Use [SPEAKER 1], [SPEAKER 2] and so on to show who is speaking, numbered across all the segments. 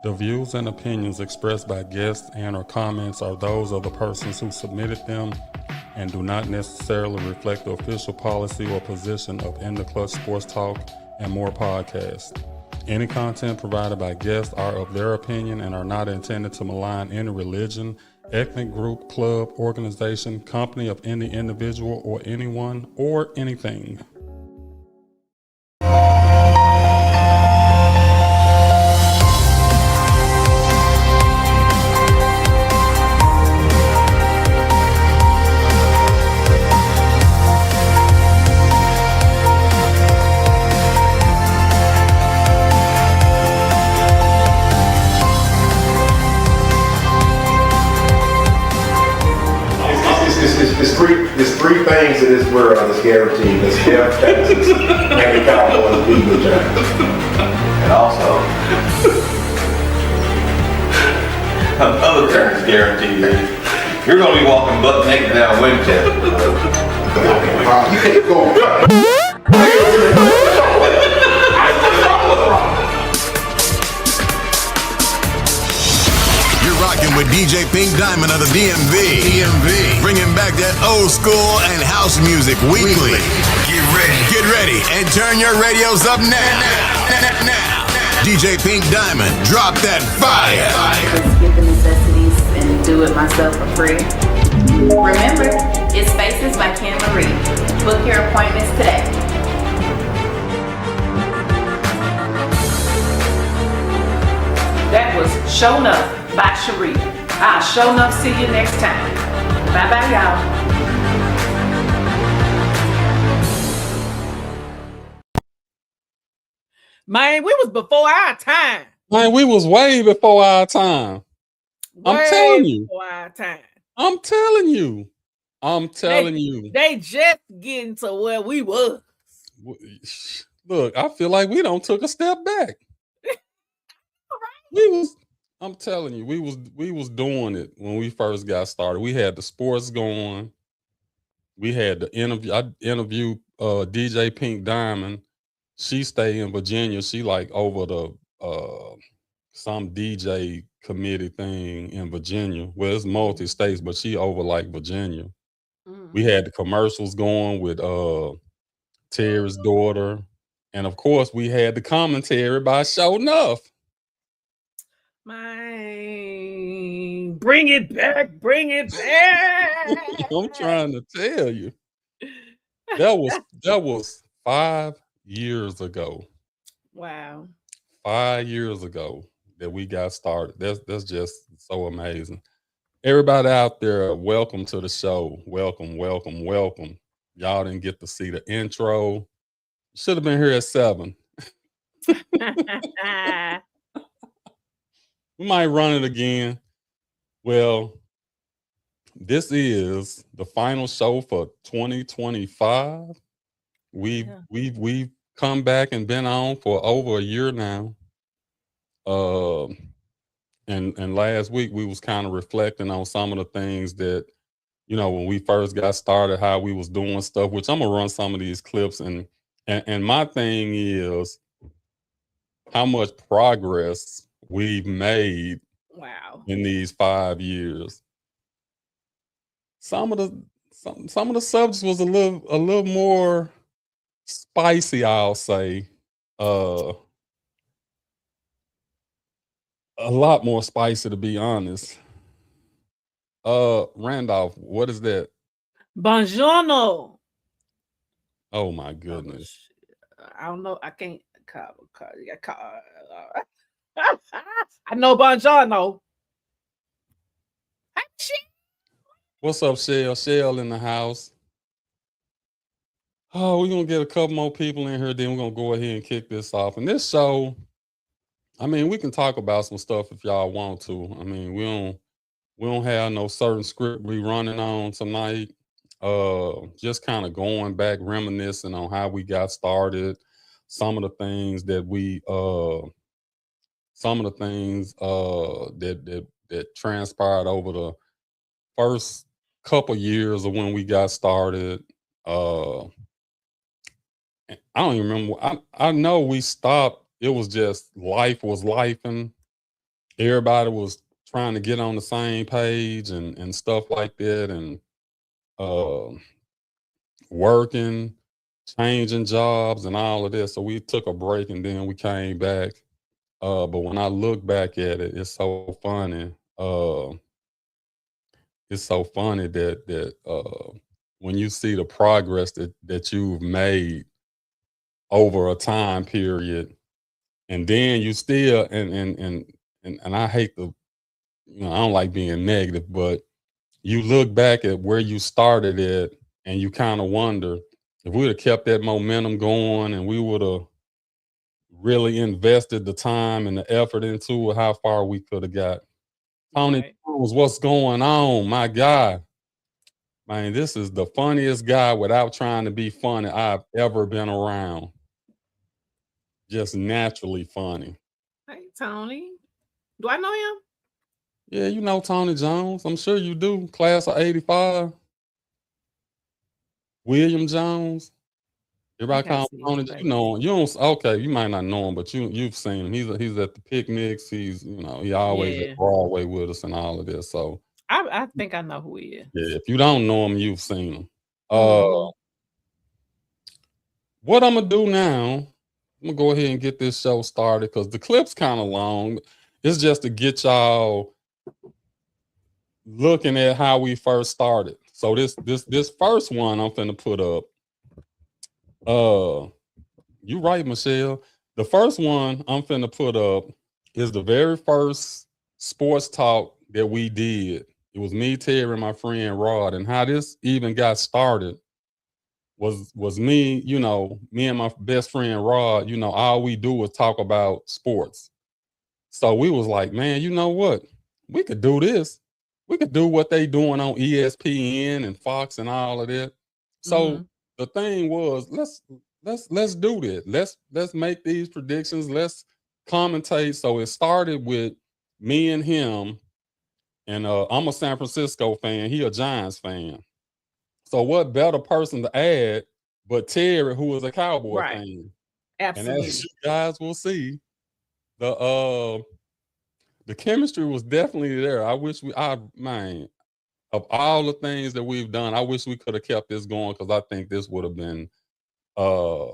[SPEAKER 1] The views and opinions expressed by guests and or comments are those of the persons who submitted them and do not necessarily reflect the official policy or position of In the Clutch Sports Talk and More podcast. Any content provided by guests are of their opinion and are not intended to malign any religion, ethnic group, club, organization, company of any individual or anyone or anything.
[SPEAKER 2] There's three things in this world that's guaranteed. That's death, taxes, and the Cowboys beating the Giants.
[SPEAKER 3] And also, another thing is guaranteed is you're going to be walking butt naked down Winchester.
[SPEAKER 2] You can't go.
[SPEAKER 4] Rocking with DJ Pink Diamond of the DMV. Bringing back that old school and house music weekly. Get ready, and turn your radios up now. DJ Pink Diamond, drop that fire.
[SPEAKER 5] Just get the necessities and do it myself for free. Remember, it's Spaces by Ken Marie. Book your appointments today. That was Show Enough by Cherie. I'll show enough see you next time. Bye-bye, y'all.
[SPEAKER 6] Man, we was before our time.
[SPEAKER 1] Man, we was way before our time. I'm telling you.
[SPEAKER 6] Before our time.
[SPEAKER 1] I'm telling you.
[SPEAKER 6] They just getting to where we was.
[SPEAKER 1] Look, I feel like we don't took a step back. I'm telling you, we was doing it when we first got started. We had the sports going. We had the interview. I interviewed DJ Pink Diamond. She stayed in Virginia. She like over the some DJ committee thing in Virginia. Well, it's multi-states, but she over like Virginia. Mm-hmm. We had the commercials going with Terry's daughter. And of course, we had the commentary by Show Enough.
[SPEAKER 6] Man, bring it back.
[SPEAKER 1] I'm trying to tell you. That was 5 years ago.
[SPEAKER 6] Wow.
[SPEAKER 1] 5 years ago that we got started. That's just so amazing. Everybody out there, welcome to the show. Welcome. Y'all didn't get to see the intro. Should have been here at 7. We might run it again. Well, this is the final show for 2025. We've come back and been on for over a year now. And last week we was kind of reflecting on some of the things that, you know, when we first got started, how we was doing stuff, which I'm gonna run some of these clips and my thing is how much progress we've made in these 5 years. Some of the subjects was a little more spicy, I'll say. A lot more spicy, to be honest. Randolph, what is that?
[SPEAKER 6] Buongiorno.
[SPEAKER 1] Oh my goodness.
[SPEAKER 6] I don't know. I can't call. I know buongiorno.
[SPEAKER 1] What's up, Shell? Shell in the house. Oh, we're gonna get a couple more people in here, then we're gonna go ahead and kick this off. And this show, I mean, we can talk about some stuff if y'all want to. I mean, we don't have no certain script we running on tonight. Just kind of going back, reminiscing on how we got started, some of the things that that transpired over the first couple years of when we got started. I don't even remember. I know we stopped. It was just life was lifing. everybody was trying to get on the same page and stuff like that, and working, changing jobs and all of this. So we took a break and then we came back. But when I look back at it, it's so funny. It's so funny that when you see the progress that you've made over a time period, and then you still and I hate to, I don't like being negative, but you look back at where you started at and you kind of wonder if we would have kept that momentum going and we would have really invested the time and the effort into it, how far we could have got. Tony
[SPEAKER 6] Right.
[SPEAKER 1] Jones, what's going on? My God. Man, this is the funniest guy without trying to be funny I've ever been around. Just naturally funny.
[SPEAKER 6] Hey, Tony. Do I know him?
[SPEAKER 1] Yeah, you know Tony Jones. I'm sure you do. Class of 85. William Jones. Everybody
[SPEAKER 6] gotta
[SPEAKER 1] call
[SPEAKER 6] see
[SPEAKER 1] him
[SPEAKER 6] his
[SPEAKER 1] Tony.
[SPEAKER 6] face.
[SPEAKER 1] You know him. You don't. Okay, you might not know him, but you've seen him. He's at the picnics. He's he always
[SPEAKER 6] Yeah.
[SPEAKER 1] at Broadway with us and all of this. So
[SPEAKER 6] I think I know who he is.
[SPEAKER 1] yeah, if you don't know him, you've seen him.
[SPEAKER 6] Mhm.
[SPEAKER 1] What I'm gonna do now? I'm gonna go ahead and get this show started because the clip's kind of long. It's just to get y'all looking at how we first started. So this first one I'm finna put up. You right, Michelle. The first one I'm finna put up is the very first sports talk that we did. It was me, Terry, and my friend Rod, and how this even got started was me, me and my best friend Rod, all we do was talk about sports. So we was like, man, you know what? We could do this. We could do what they doing on ESPN and Fox and all of that. So the thing was, let's do this. Let's make these predictions. Let's commentate. So it started with me and him, and I'm a San Francisco fan. He a Giants fan. So what better person to add but Terry, who is a Cowboy
[SPEAKER 6] Right.
[SPEAKER 1] fan?
[SPEAKER 6] Absolutely.
[SPEAKER 1] And as you guys will see, the chemistry was definitely there. I wish of all the things that we've done, I wish we could have kept this going because I think this would have been a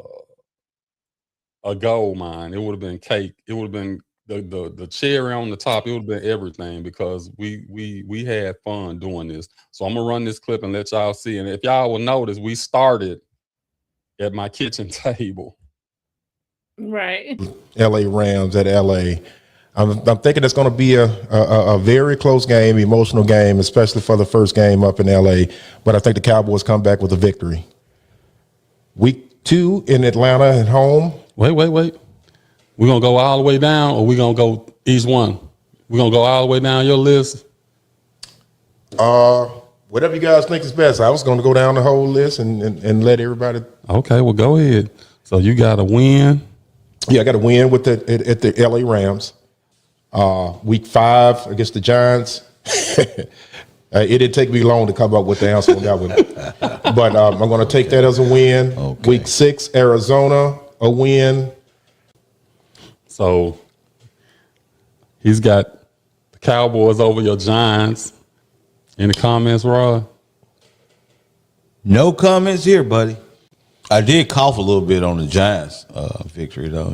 [SPEAKER 1] gold mine. It would have been cake. It would have been the cherry on the top. It would have been everything because we had fun doing this. So I'm gonna run this clip and let y'all see. And if y'all will notice, we started at my kitchen table.
[SPEAKER 6] Right.
[SPEAKER 7] LA Rams at LA. I'm thinking it's going to be a very close game, emotional game, especially for the first game up in LA. But I think the Cowboys come back with a victory. Week 2 in Atlanta at home.
[SPEAKER 1] Wait. We're going to go all the way down, or we're going to go each one? We're going to go all the way down your list?
[SPEAKER 7] Whatever you guys think is best. I was going to go down the whole list and let everybody.
[SPEAKER 1] Okay, well, go ahead. So you got a win.
[SPEAKER 7] Yeah, I got a win with at the LA Rams. Week 5 against the Giants. It didn't take me long to come up with the answer on that one. But I'm going to take that as a win.
[SPEAKER 8] Okay.
[SPEAKER 7] Week 6, Arizona, a win.
[SPEAKER 1] So he's got the Cowboys over your Giants. Any comments, Rod?
[SPEAKER 8] No comments here, buddy. I did cough a little bit on the Giants victory, though.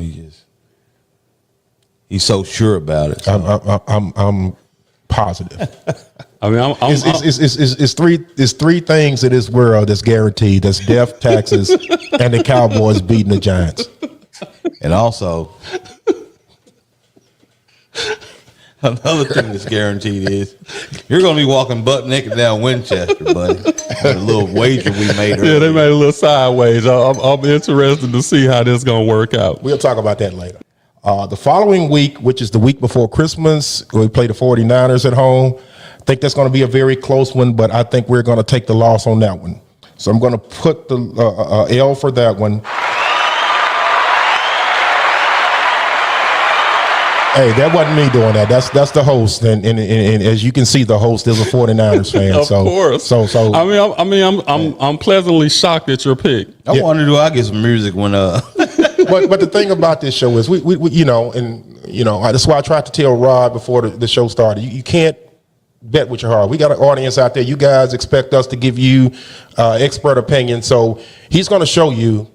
[SPEAKER 8] He's so sure about it. So.
[SPEAKER 7] I'm positive.
[SPEAKER 1] I mean,
[SPEAKER 7] It's three things in this world that's guaranteed. That's death, taxes, and the Cowboys beating the Giants.
[SPEAKER 8] And also, another thing that's guaranteed is you're going to be walking butt naked down Winchester, buddy. A little wager we made earlier.
[SPEAKER 1] yeah, they made a little sideways. I'm interested to see how this going to work out.
[SPEAKER 7] We'll talk about that later. The following week, which is the week before Christmas, we play the 49ers at home. I think that's going to be a very close one, but I think we're going to take the loss on that one. So I'm going to put the L for that one. Hey, that wasn't me doing that. That's the host, and as you can see, the host is a 49ers fan.
[SPEAKER 1] Of course.
[SPEAKER 7] So
[SPEAKER 1] I'm pleasantly shocked at your pick.
[SPEAKER 8] I wonder, do I get some music when
[SPEAKER 7] but the thing about this show is we and that's why I tried to tell Rod before the show started. You can't bet with your heart. We got an audience out there. You guys expect us to give you expert opinion. So he's going to show you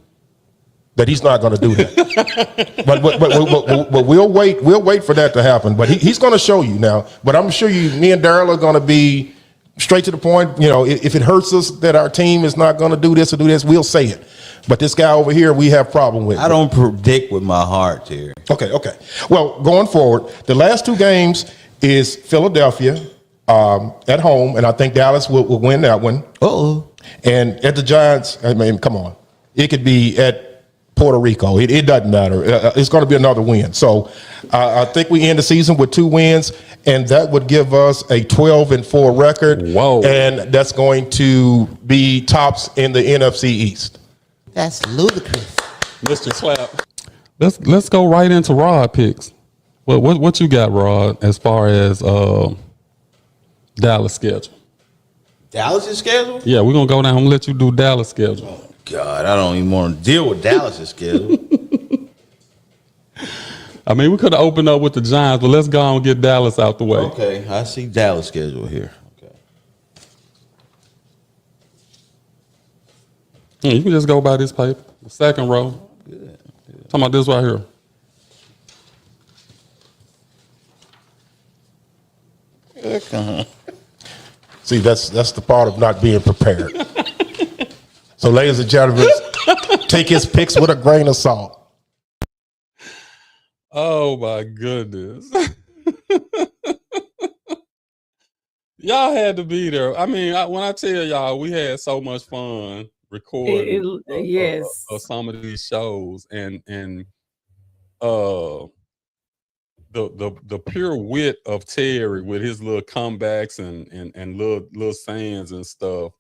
[SPEAKER 7] that he's not going to do that. but we'll wait for that to happen. But he's going to show you now. But I'm sure me and Daryl are going to be straight to the point. If it hurts us that our team is not going to do this or do this, we'll say it. But this guy over here, we have problem with.
[SPEAKER 8] I don't predict with my heart, Terry.
[SPEAKER 7] Okay. Well, going forward, the last two games is Philadelphia at home, and I think Dallas will win that one.
[SPEAKER 8] Uh-oh.
[SPEAKER 7] And at the Giants, I mean, come on. It could be at Puerto Rico. It doesn't matter. It's going to be another win. So I think we end the season with 2 wins, and that would give us a 12-4 record.
[SPEAKER 1] Whoa.
[SPEAKER 7] And that's going to be tops in the NFC East.
[SPEAKER 8] That's ludicrous.
[SPEAKER 1] Mr. Slap. Let's go right into Rod picks. What you got, Rod, as far as Dallas schedule?
[SPEAKER 8] Dallas' schedule?
[SPEAKER 1] Yeah, we're gonna go down and let you do Dallas schedule.
[SPEAKER 8] God, I don't even want to deal with Dallas' schedule.
[SPEAKER 1] I mean, we could have opened up with the Giants, but let's go and get Dallas out the way.
[SPEAKER 8] Okay, I see Dallas' schedule here. Okay.
[SPEAKER 1] You can just go by this paper. The second row.
[SPEAKER 8] Good.
[SPEAKER 1] Talking about this right here.
[SPEAKER 7] See, that's the part of not being prepared. So, ladies and gentlemen, take his picks with a grain of salt.
[SPEAKER 1] Oh my goodness. Y'all had to be there. I mean, when I tell y'all, we had so much fun recording
[SPEAKER 6] Yes.
[SPEAKER 1] of some of these shows, and the pure wit of Terry with his little comebacks and little sayings and stuff.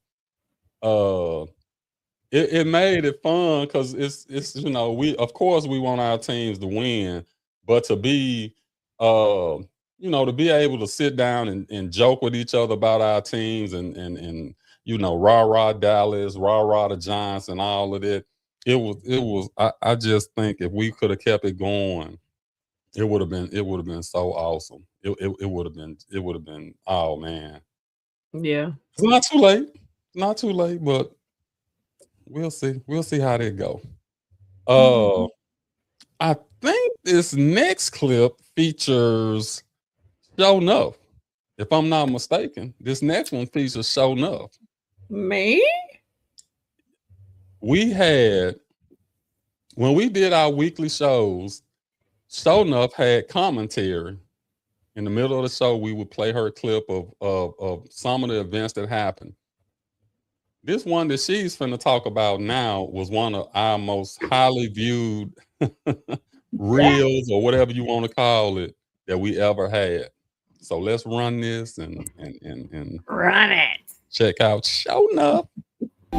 [SPEAKER 1] It made it fun because it's we of course we want our teams to win, but to be to be able to sit down and joke with each other about our teams and rah Dallas, rah the Giants and all of that. It was I just think if we could have kept it going, it would have been so awesome. It would have been oh man.
[SPEAKER 6] Yeah.
[SPEAKER 1] It's not too late, but we'll see how that go. I think this next clip features Show Enough. If I'm not mistaken, this next one features Show Enough.
[SPEAKER 6] Me?
[SPEAKER 1] We had, when we did our weekly shows, Show Enough had commentary. In the middle of the show, we would play her clip of some of the events that happened. This one that she's finna talk about now was one of our most highly viewed reels or whatever you want to call it that we ever had. So let's run this and
[SPEAKER 6] Run it.
[SPEAKER 1] check out Show Enough.
[SPEAKER 6] Hey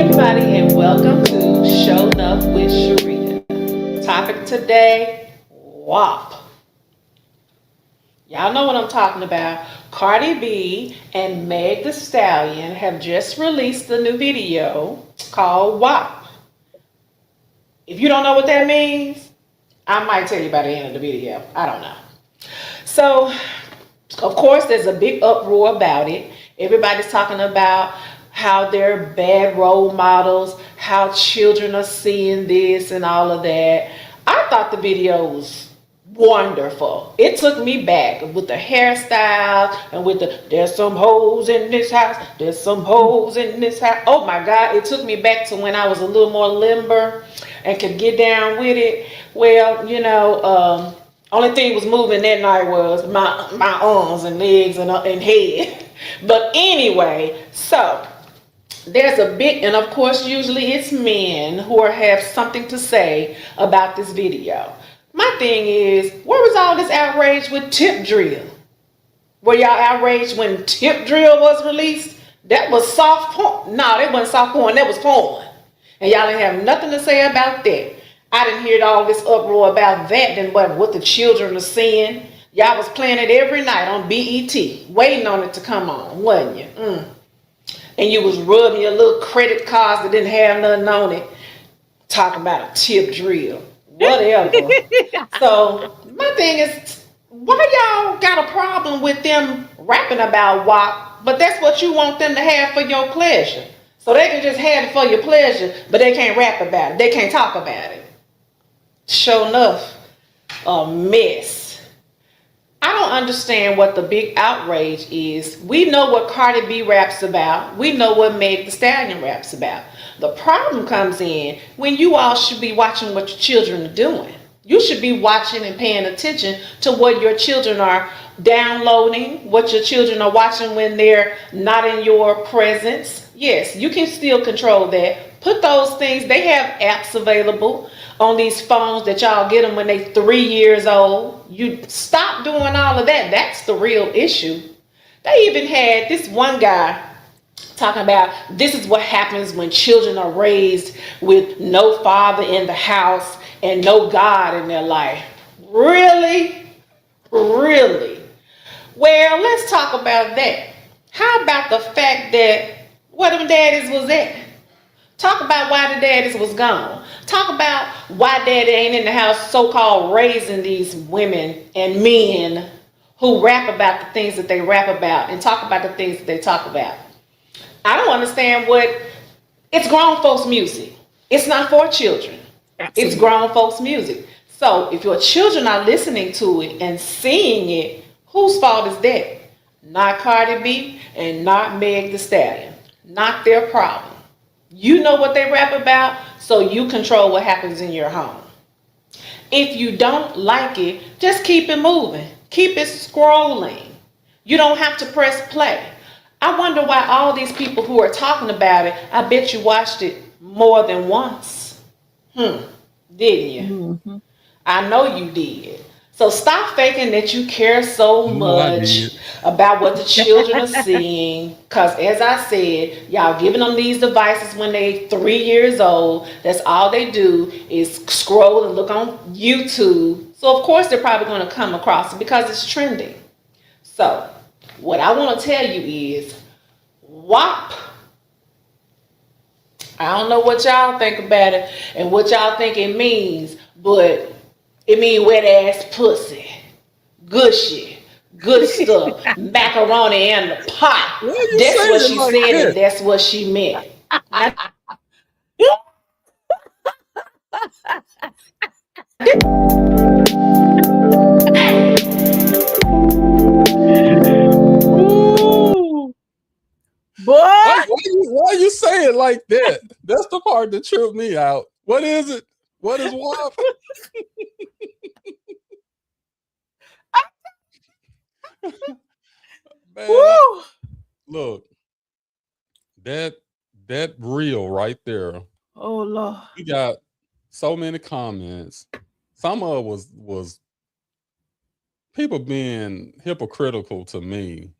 [SPEAKER 6] everybody, and welcome to Show Enough with Sharita. Topic today, WAP. Y'all know what I'm talking about. Cardi B and Meg Thee Stallion have just released a new video called WAP. If you don't know what that means, I might tell you by the end of the video. I don't know. So, of course, there's a big uproar about it. Everybody's talking about how they're bad role models, how children are seeing this and all of that. I thought the video was wonderful. It took me back with the hairstyles and with there's some hoes in this house, there's some hoes in this house. Oh my God, it took me back to when I was a little more limber and could get down with it. Well, only thing was moving that night was my arms and legs and head. But anyway, so there's a big, and of course, usually it's men who have something to say about this video. My thing is, where was all this outrage with Tip Drill? Were y'all outraged when Tip Drill was released? That was soft porn. No, that wasn't soft porn, that was porn. And y'all didn't have nothing to say about that. I didn't hear all this uproar about that than what the children are seeing. Y'all was playing it every night on BET, waiting on it to come on, wasn't you? and you was rubbing your little credit cards that didn't have nothing on it, talking about a tip drill, whatever. So my thing is, why y'all got a problem with them rapping about WAP, but that's what you want them to have for your pleasure? So they can just have it for your pleasure, but they can't rap about it. They can't talk about it. Sure enough, a mess. I don't understand what the big outrage is. We know what Cardi B raps about. We know what Meg Thee Stallion raps about. The problem comes in when you all should be watching what your children are doing. You should be watching and paying attention to what your children are downloading, what your children are watching when they're not in your presence. Yes, you can still control that. Put those things, they have apps available on these phones that y'all get them when they 3 years old. You stop doing all of that. That's the real issue. They even had this one guy talking about this is what happens when children are raised with no father in the house and no God in their life. Really? Really? Well, let's talk about that. How about the fact that where them daddies was at? Talk about why the daddies was gone. Talk about why daddy ain't in the house so-called raising these women and men who rap about the things that they rap about and talk about the things that they talk about. I don't understand it's grown folks music. It's not for children. Absolutely. It's grown folks music. So if your children are listening to it and seeing it, whose fault is that? Not Cardi B and not Meg Thee Stallion. Not their problem. You know what they rap about, so you control what happens in your home. If you don't like it, just keep it moving. Keep it scrolling. You don't have to press play. I wonder why all these people who are talking about it, I bet you watched it more than once. Didn't you? Mm-hmm. I know you did. So stop faking that you care so much about what the children are seeing. Because as I said, y'all giving them these devices when they 3 years old. That's all they do is scroll and look on YouTube. So of course they're probably going to come across it because it's trending. So what I want to tell you is WAP. I don't know what y'all think about it and what y'all think it means, but it mean wet ass pussy, gushy, good stuff, macaroni in the pot. That's what she like said, that? And that's what she meant.
[SPEAKER 1] Ooh. Boy, why you say it like that? That's the part that tripped me out. What is it? What is WAP? Man, look, that reel right there.
[SPEAKER 9] Oh Lord,
[SPEAKER 1] we got so many comments. Some of it was people being hypocritical to me,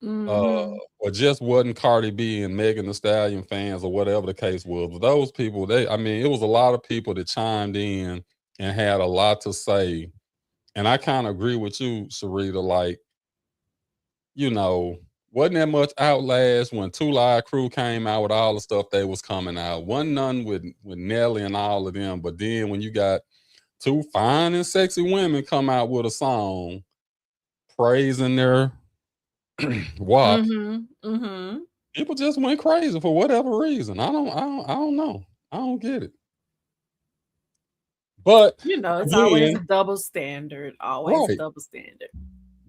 [SPEAKER 1] or just wasn't Cardi B and Megan Thee Stallion fans or whatever the case was. But those people, it was a lot of people that chimed in and had a lot to say. And I kind of agree with you, Sharita, like, wasn't that much Outlast when 2 Live Crew came out with all the stuff they was coming out. Wasn't none with Nelly and all of them. But then when you got 2 fine and sexy women come out with a song praising their WAP, people just went crazy for whatever reason. I don't know. I don't get it. But
[SPEAKER 9] it's always a double standard. Always a double standard.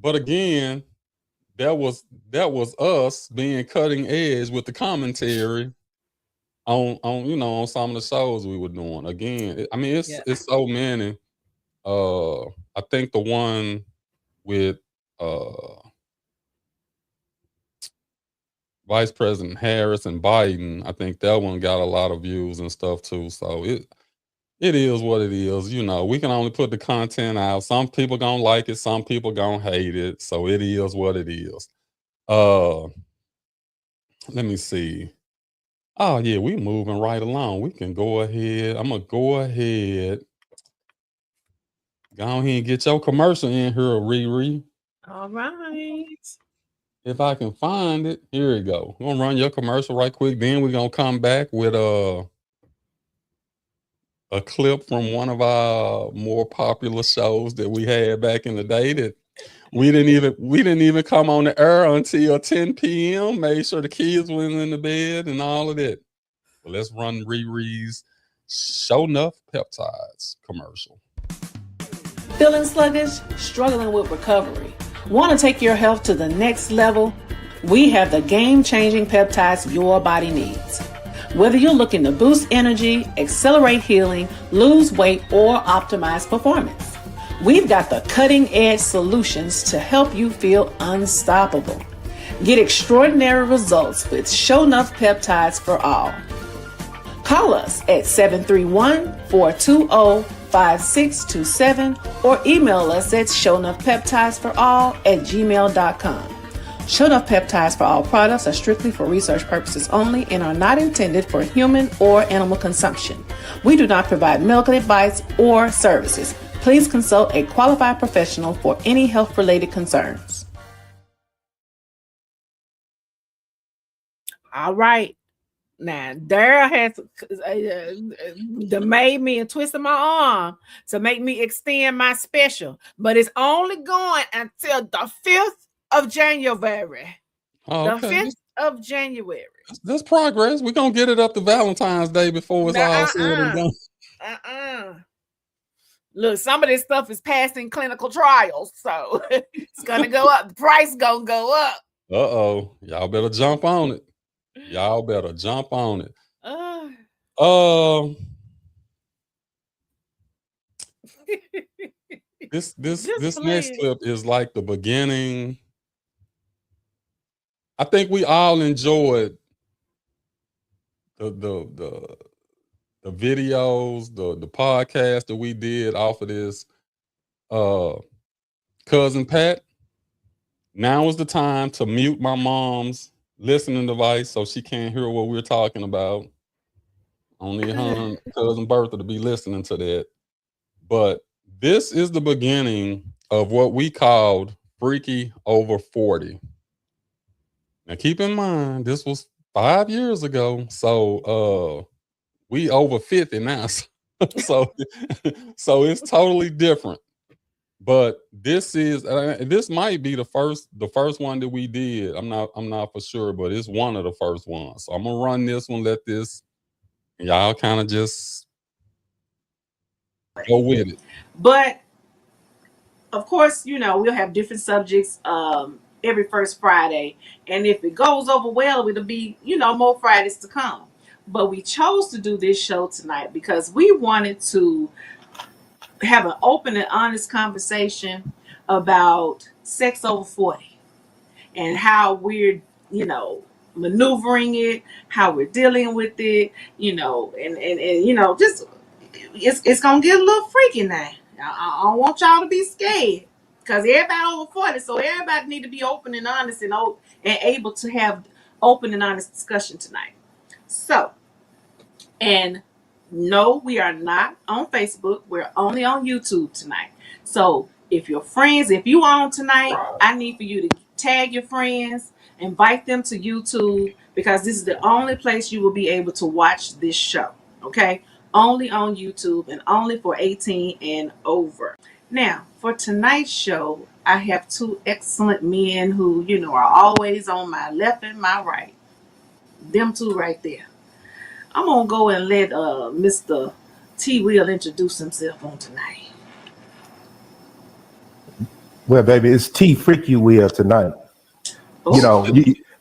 [SPEAKER 1] But again, that was us being cutting edge with the commentary on some of the shows we were doing. Again, it's so many. I think the one with Vice President Harris and Biden, I think that one got a lot of views and stuff too. So it is what it is. We can only put the content out. Some people gonna like it, some people gonna hate it. So it is what it is. Let me see. Oh yeah, we moving right along. We can go ahead. I'm gonna go ahead. Go ahead and get your commercial in here, Riri.
[SPEAKER 9] All right.
[SPEAKER 1] If I can find it, here we go. I'm gonna run your commercial right quick. Then we're gonna come back with a clip from one of our more popular shows that we had back in the day that we didn't even come on the air until 10 p.m. Made sure the kids went in the bed and all of that. But let's run Riri's Show Enough Peptides commercial.
[SPEAKER 6] Feeling sluggish? Struggling with recovery? Want to take your health to the next level? We have the game-changing peptides your body needs. Whether you're looking to boost energy, accelerate healing, lose weight, or optimize performance, we've got the cutting-edge solutions to help you feel unstoppable. Get extraordinary results with Show Enough Peptides for All. Call us at 731-420-5627 or email us at shownoughpeptidesforall@gmail.com. Show Enough Peptides for All products are strictly for research purposes only and are not intended for human or animal consumption. We do not provide medical advice or services. Please consult a qualified professional for any health-related concerns.
[SPEAKER 9] All right. Now, Daryl has made me and twisted my arm to make me extend my special, but it's only going until the 5th of January.
[SPEAKER 1] Oh,
[SPEAKER 9] The 5th of January.
[SPEAKER 1] That's progress. We're gonna get it up to Valentine's Day before it's all said and done.
[SPEAKER 9] Look, some of this stuff is passing clinical trials, so it's gonna go up. The price gonna go up.
[SPEAKER 1] Y'all better jump on it. Y'all better jump on it. This next clip is like the beginning. I think we all enjoyed the videos, the podcast that we did off of this Cousin Pat. Now is the time to mute my mom's listening device so she can't hear what we're talking about. Only her and Cousin Bertha to be listening to that. But this is the beginning of what we called Freaky Over 40. Now keep in mind, this was 5 years ago. So we over 50 now. so it's totally different. But this might be the first one that we did. I'm not for sure, but it's one of the first ones. So I'm gonna run this one, let this, and y'all kind of just go with it.
[SPEAKER 6] But of course, we'll have different subjects every first Friday. And if it goes over well, it'll be, more Fridays to come. But we chose to do this show tonight because we wanted to have an open and honest conversation about sex over 40 and how we're, maneuvering it, how we're dealing with it, and just it's gonna get a little freaky now. I don't want y'all to be scared because everybody over 40, so everybody need to be open and honest and able to have open and honest discussion tonight. So, and no, we are not on Facebook. We're only on YouTube tonight. So if your friends, if you on tonight, I need for you to tag your friends, invite them to YouTube, because this is the only place you will be able to watch this show. Okay? Only on YouTube and only for 18 and over. Now, for tonight's show, I have two excellent men who, are always on my left and my right. Them two right there. I'm going to go and let Mr. T. Will introduce himself on tonight.
[SPEAKER 7] Well, baby, it's T. Freaky Will tonight.
[SPEAKER 6] Oh.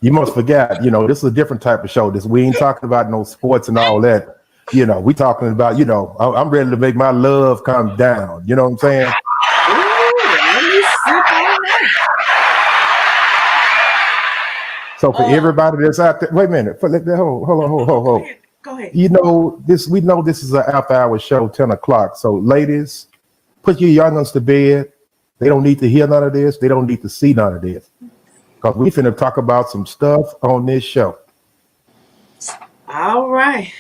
[SPEAKER 7] You must forget, this is a different type of show. We ain't talking about no sports and all that. We talking about, I'm ready to make my love come down. You know what I'm saying?
[SPEAKER 6] Let me sip on that.
[SPEAKER 7] So for everybody that's out there, wait a minute. Hold on.
[SPEAKER 6] Go ahead.
[SPEAKER 7] We know this is an after-hour show, 10 o'clock. So ladies, put your young'uns to bed. They don't need to hear none of this. They don't need to see none of this. Because we finna talk about some stuff on this show.
[SPEAKER 6] All right.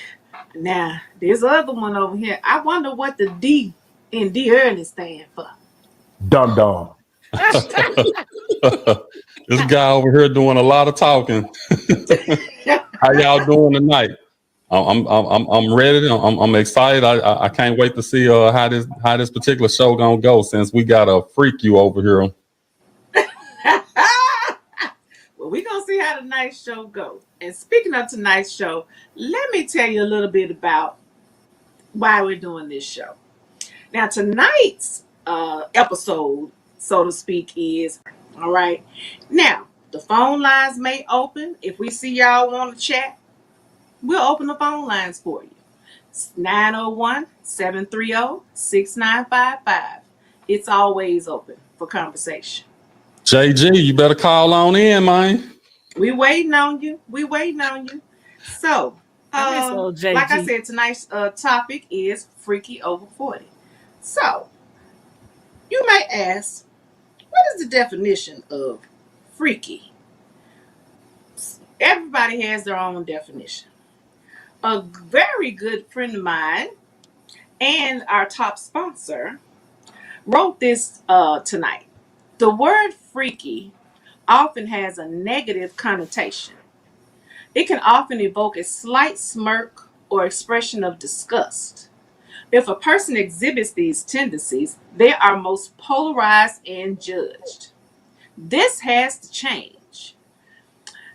[SPEAKER 6] Now, this other one over here, I wonder what the D in D early stand for.
[SPEAKER 7] Dum-dum.
[SPEAKER 1] This guy over here doing a lot of talking. How y'all doing tonight? I'm ready. I'm excited. I can't wait to see how this particular show gonna go, since we got a freak you over here.
[SPEAKER 6] Well, we're going to see how tonight's show goes. And speaking of tonight's show, let me tell you a little bit about why we're doing this show. Now, tonight's episode, so to speak, is, all right, now, the phone lines may open. If we see y'all want to chat, we'll open the phone lines for you. It's 901-730-6955. It's always open for conversation.
[SPEAKER 1] JG, you better call on in, man.
[SPEAKER 6] We waiting on you. So, like I said, tonight's topic is Freaky Over 40. So, you may ask, what is the definition of freaky? Everybody has their own definition. A very good friend of mine and our top sponsor wrote this tonight. The word freaky often has a negative connotation. It can often evoke a slight smirk or expression of disgust. If a person exhibits these tendencies, they are most polarized and judged. This has to change.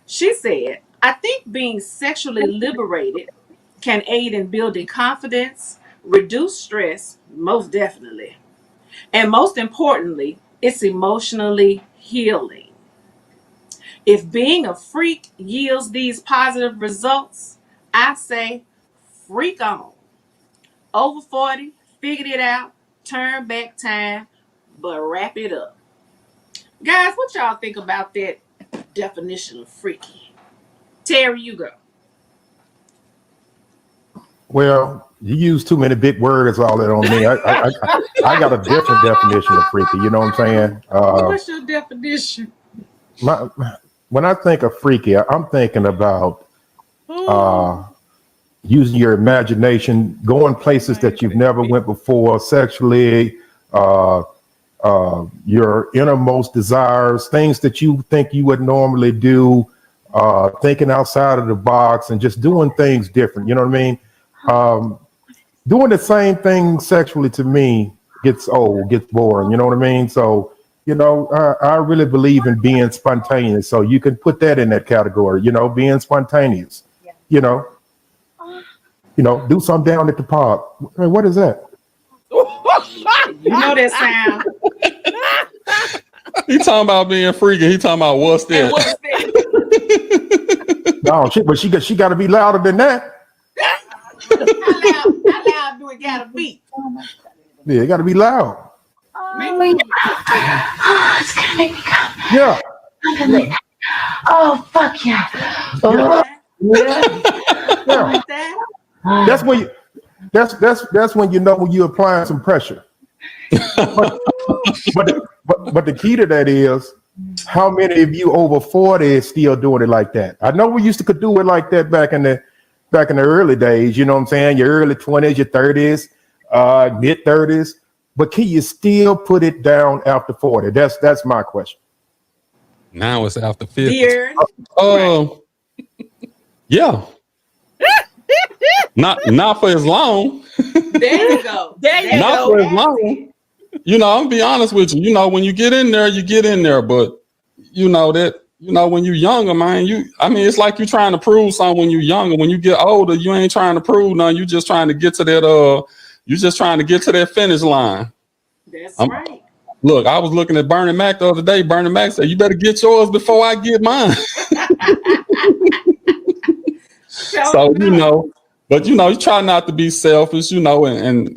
[SPEAKER 6] She said, I think being sexually liberated can aid in building confidence, reduce stress, most definitely. And most importantly, it's emotionally healing. If being a freak yields these positive results, I say freak on. Over 40, figured it out, turn back time, but wrap it up. Guys, what y'all think about that definition of freaky? Terry, you go.
[SPEAKER 7] Well, you use too many big words, all that on me. I got a different definition of freaky. You know what I'm saying?
[SPEAKER 6] What's your definition?
[SPEAKER 7] When I think of freaky, I'm thinking about using your imagination, going places that you've never went before, sexually, your innermost desires, things that you think you would normally do, thinking outside of the box and just doing things different. You know what I mean? Doing the same thing sexually to me gets old, gets boring. You know what I mean? So, I really believe in being spontaneous. So you can put that in that category, being spontaneous, do something down at the park. Hey, what is that?
[SPEAKER 6] You know that sound.
[SPEAKER 1] He talking about being freaky. He talking about what's that?
[SPEAKER 7] No, but she got to be louder than that.
[SPEAKER 6] How loud do it gotta be?
[SPEAKER 7] Yeah, it got to be loud.
[SPEAKER 10] Oh, it's gonna make me come.
[SPEAKER 7] Yeah.
[SPEAKER 10] Oh, fuck yeah.
[SPEAKER 7] Yeah.
[SPEAKER 6] Like that?
[SPEAKER 7] That's when you. That's when you know when you're applying some pressure. But the key to that is how many of you over 40 is still doing it like that? I know we used to could do it like that back in the early days. You know what I'm saying? Your early 20s, your 30s, mid 30s. But can you still put it down after 40? That's my question.
[SPEAKER 1] Now it's after 50.
[SPEAKER 6] Dear.
[SPEAKER 1] Yeah. Not for as long.
[SPEAKER 6] There you go.
[SPEAKER 1] Not for as long. I'm gonna be honest with you. When you get in there, you get in there. But when you're younger, man, it's like you're trying to prove something when you're younger. When you get older, you ain't trying to prove nothing. You're just trying to get to that. You're just trying to get to that finish line.
[SPEAKER 6] That's right.
[SPEAKER 1] Look, I was looking at Bernie Mac the other day. Bernie Mac said, "You better get yours before I get mine." So but you try not to be selfish, and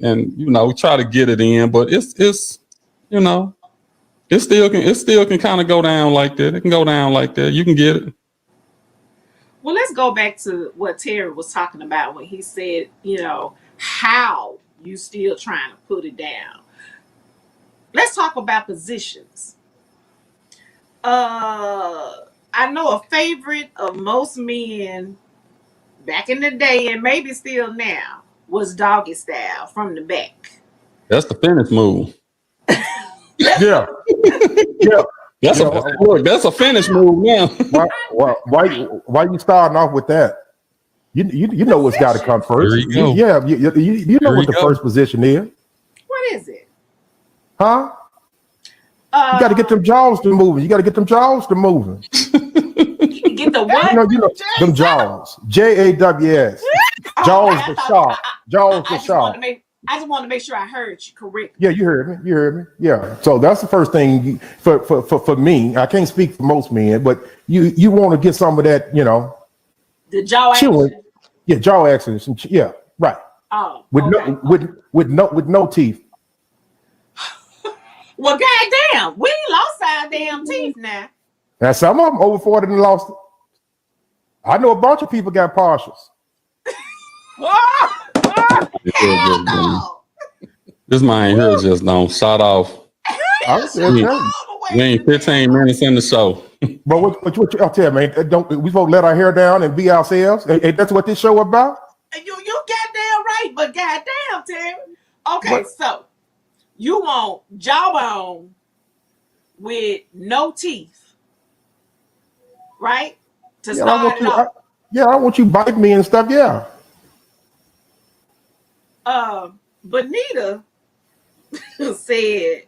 [SPEAKER 1] try to get it in. But it still can kind of go down like that. It can go down like that. You can get it.
[SPEAKER 6] Well, let's go back to what Terry was talking about when he said, how you still trying to put it down. Let's talk about positions. I know a favorite of most men back in the day, and maybe still now, was doggy style from the back.
[SPEAKER 1] That's the finish move.
[SPEAKER 7] Yeah.
[SPEAKER 1] That's that's a finish move now.
[SPEAKER 7] Why you starting off with that? You know what's got to come first.
[SPEAKER 1] There you go.
[SPEAKER 7] Yeah, you know what the first position is.
[SPEAKER 6] What is it?
[SPEAKER 7] Huh? You got to get them jaws to moving. You got to get them jaws to moving.
[SPEAKER 6] Get the what?
[SPEAKER 7] You know them jaws. JAWS. Jaws the shark. Jaws the shark.
[SPEAKER 6] I just want to make sure I heard you correctly.
[SPEAKER 7] Yeah, you heard me. Yeah. So that's the first thing for me. I can't speak for most men, but you want to get some of that,
[SPEAKER 6] The jaw
[SPEAKER 7] chewing.
[SPEAKER 6] action.
[SPEAKER 7] Yeah, jaw action. Yeah, right.
[SPEAKER 6] Oh,
[SPEAKER 7] With
[SPEAKER 6] okay.
[SPEAKER 7] with no teeth.
[SPEAKER 6] Well, goddamn, we lost our damn teeth now.
[SPEAKER 7] Now some of them over 40 and lost it. I know a bunch of people got partials.
[SPEAKER 6] Hell no.
[SPEAKER 1] This man here just don't shut off. We ain't 15 minutes in the show.
[SPEAKER 7] But what I'll tell you, man, don't we supposed to let our hair down and be ourselves? And that's what this show about?
[SPEAKER 6] You goddamn right, but goddamn, Terry. Okay, so you want jawbone with no teeth, right? To start off.
[SPEAKER 7] I want you bite me and stuff, yeah.
[SPEAKER 6] Bonita said,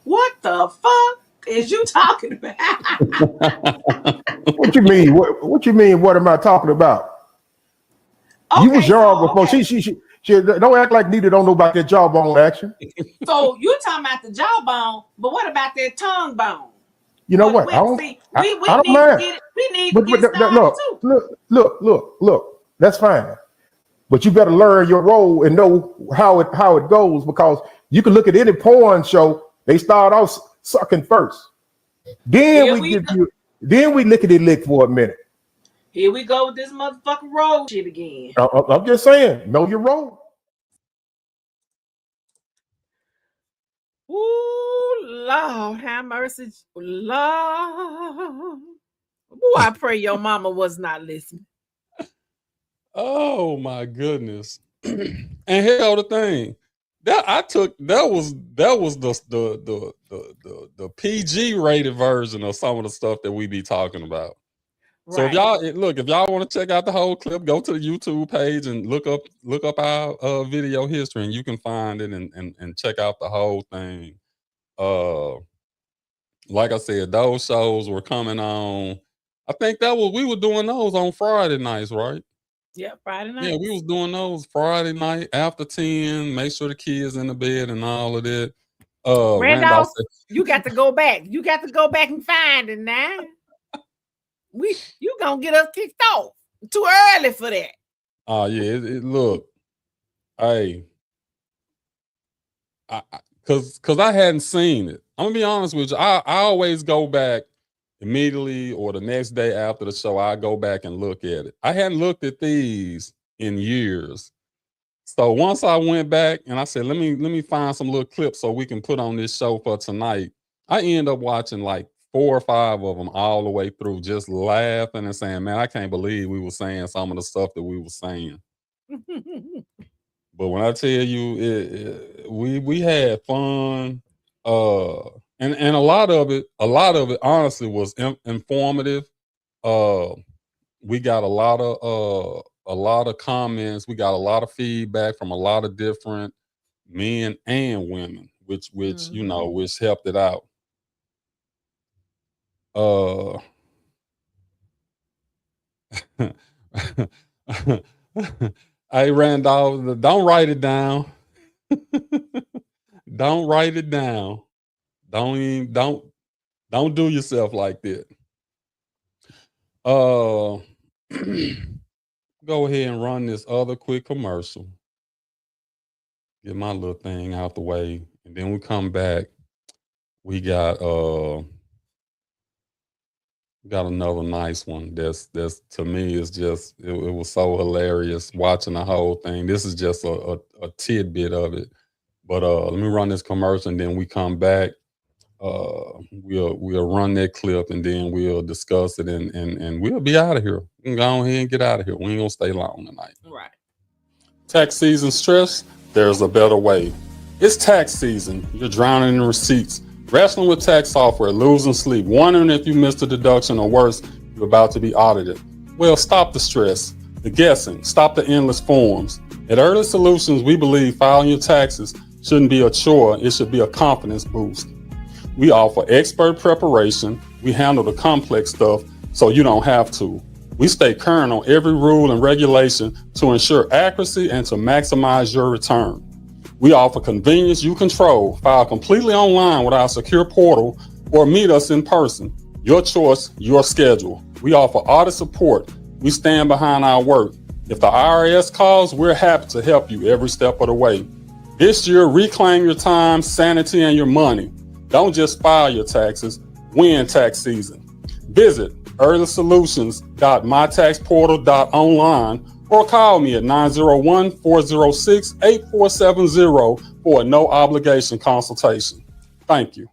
[SPEAKER 6] "What the fuck is you talking about?"
[SPEAKER 7] What you mean? What you mean? What am I talking about?
[SPEAKER 6] Okay,
[SPEAKER 7] you was young before. She don't act like Nita don't know about that jawbone action.
[SPEAKER 6] So you talking about the jawbone, but what about that tongue bone?
[SPEAKER 7] You know what?
[SPEAKER 6] We
[SPEAKER 7] I don't
[SPEAKER 6] need
[SPEAKER 7] mind.
[SPEAKER 6] to get it. We need to get started too.
[SPEAKER 7] Look. That's fine. But you better learn your role and know how it goes, because you can look at any porn show. They start off sucking first. Then we lick for a minute.
[SPEAKER 6] Here we go with this motherfucking roll shit again.
[SPEAKER 7] I'm just saying, know your role.
[SPEAKER 9] Ooh, Lord, have mercy, Lord. Ooh, I pray your mama was not listening.
[SPEAKER 1] Oh my goodness! And hell, the thing that was the PG rated version of some of the stuff that we be talking about. Right. So if y'all want to check out the whole clip, go to the YouTube page and look up our video history, and you can find it and check out the whole thing. Like I said, those shows were coming on. I think we were doing those on Friday nights, right?
[SPEAKER 9] Yeah, Friday night.
[SPEAKER 1] Yeah, we was doing those Friday night after 10. Make sure the kids in the bed and all of that.
[SPEAKER 9] Randolph, you got to go back. You got to go back and find it now. You gonna get us kicked off. Too early for that.
[SPEAKER 1] Oh yeah, look, hey, cause I hadn't seen it. I'm gonna be honest with you. I always go back immediately or the next day after the show. I go back and look at it. I hadn't looked at these in years. So once I went back and I said, let me find some little clips so we can put on this show for tonight. I end up watching like 4 or 5 of them all the way through, just laughing and saying, man, I can't believe we were saying some of the stuff that we were saying. But when I tell you, we had fun, and a lot of it honestly was informative. We got a lot of comments. We got a lot of feedback from a lot of different men and women, which which helped it out. Hey Randolph, don't write it down. Don't write it down. Don't do yourself like that. Go ahead and run this other quick commercial. Get my little thing out the way, and then we come back. We got another nice one. That's to me is just it was so hilarious watching the whole thing. This is just a tidbit of it. But let me run this commercial, and then we come back. We'll run that clip, and then we'll discuss it, and we'll be out of here. We can go ahead and get out of here. We ain't gonna stay long tonight.
[SPEAKER 9] Right.
[SPEAKER 1] Tax season stress? There's a better way. It's tax season. You're drowning in receipts, Wrestling with tax software, losing sleep, wondering if you missed a deduction or worse, you're about to be audited. Well, stop the stress, the guessing, stop the endless forms. At Early Solutions, we believe filing your taxes shouldn't be a chore, it should be a confidence boost. We offer expert preparation, we handle the complex stuff so you don't have to. We stay current on every rule and regulation to ensure accuracy and to maximize your return. We offer convenience you control. File completely online with our secure portal or meet us in person. Your choice, your schedule. We offer audit support. We stand behind our work. If the IRS calls, we're happy to help you every step of the way. This year, reclaim your time, sanity, and your money. Don't just file your taxes, win tax season. Visit earlysolutions.mytaxportal.online or call me at 901-406-8470 for a no obligation consultation. Thank you.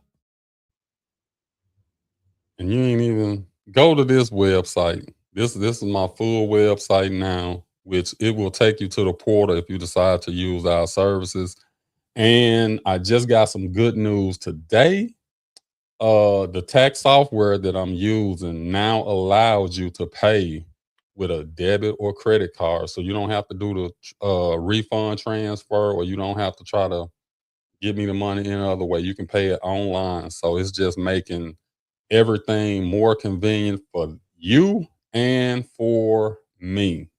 [SPEAKER 1] And you ain't even go to this website. This is my full website now, which it will take you to the portal if you decide to use our services. And I just got some good news today. The tax software that I'm using now allows you to pay with a debit or credit card. So you don't have to do the refund transfer, or you don't have to try to give me the money any other way. You can pay it online. So it's just making everything more convenient for you and for me.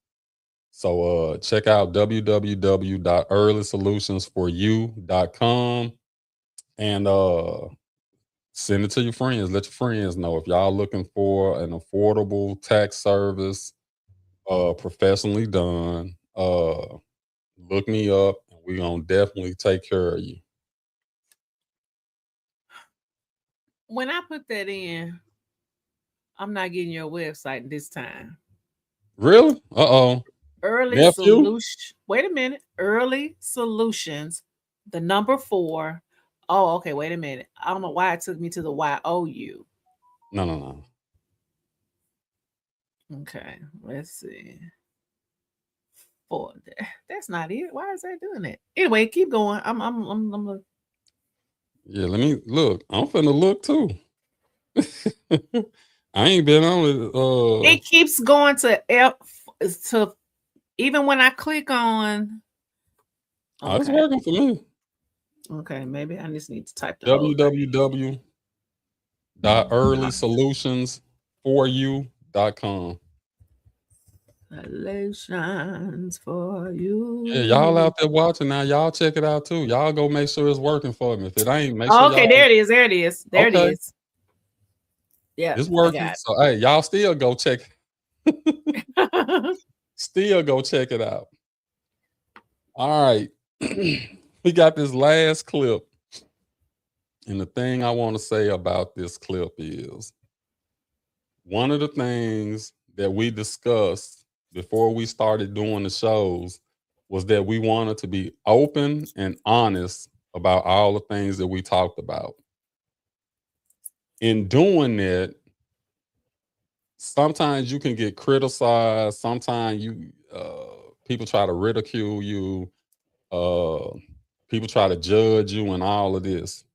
[SPEAKER 1] So check out www.earlysolutionsforyou.com and send it to your friends. Let your friends know if y'all looking for an affordable tax service, professionally done. Look me up, and we're gonna definitely take care of you.
[SPEAKER 9] When I put that in, I'm not getting your website this time.
[SPEAKER 1] Really? Uh-oh.
[SPEAKER 9] Early
[SPEAKER 1] Nephew?
[SPEAKER 9] Solutions. Wait a minute. Early Solutions, the number 4. Oh, okay. Wait a minute. I don't know why it took me to the YOU.
[SPEAKER 1] No.
[SPEAKER 9] Okay, let's see. That's not it. Why is that doing that? Anyway, keep going. I'm
[SPEAKER 1] Yeah, let me look. I'm finna look too. I ain't been on it.
[SPEAKER 9] It keeps going to to even when I click on.
[SPEAKER 1] It's working for me.
[SPEAKER 9] Okay, maybe I just need to type the
[SPEAKER 1] www.earlysolutionsforyou.com.
[SPEAKER 9] Solutions for you.
[SPEAKER 1] Yeah, y'all out there watching now. Y'all check it out too. Y'all go make sure it's working for me. If it ain't, make sure.
[SPEAKER 9] Okay, there it is. There it is. There it is. Yeah,
[SPEAKER 1] it's working. So hey, y'all still go check. Still go check it out. All right. We got this last clip. And the thing I want to say about this clip is one of the things that we discussed before we started doing the shows was that we wanted to be open and honest about all the things that we talked about. In doing that, sometimes you can get criticized. Sometimes people try to ridicule you. People try to judge you and all of this.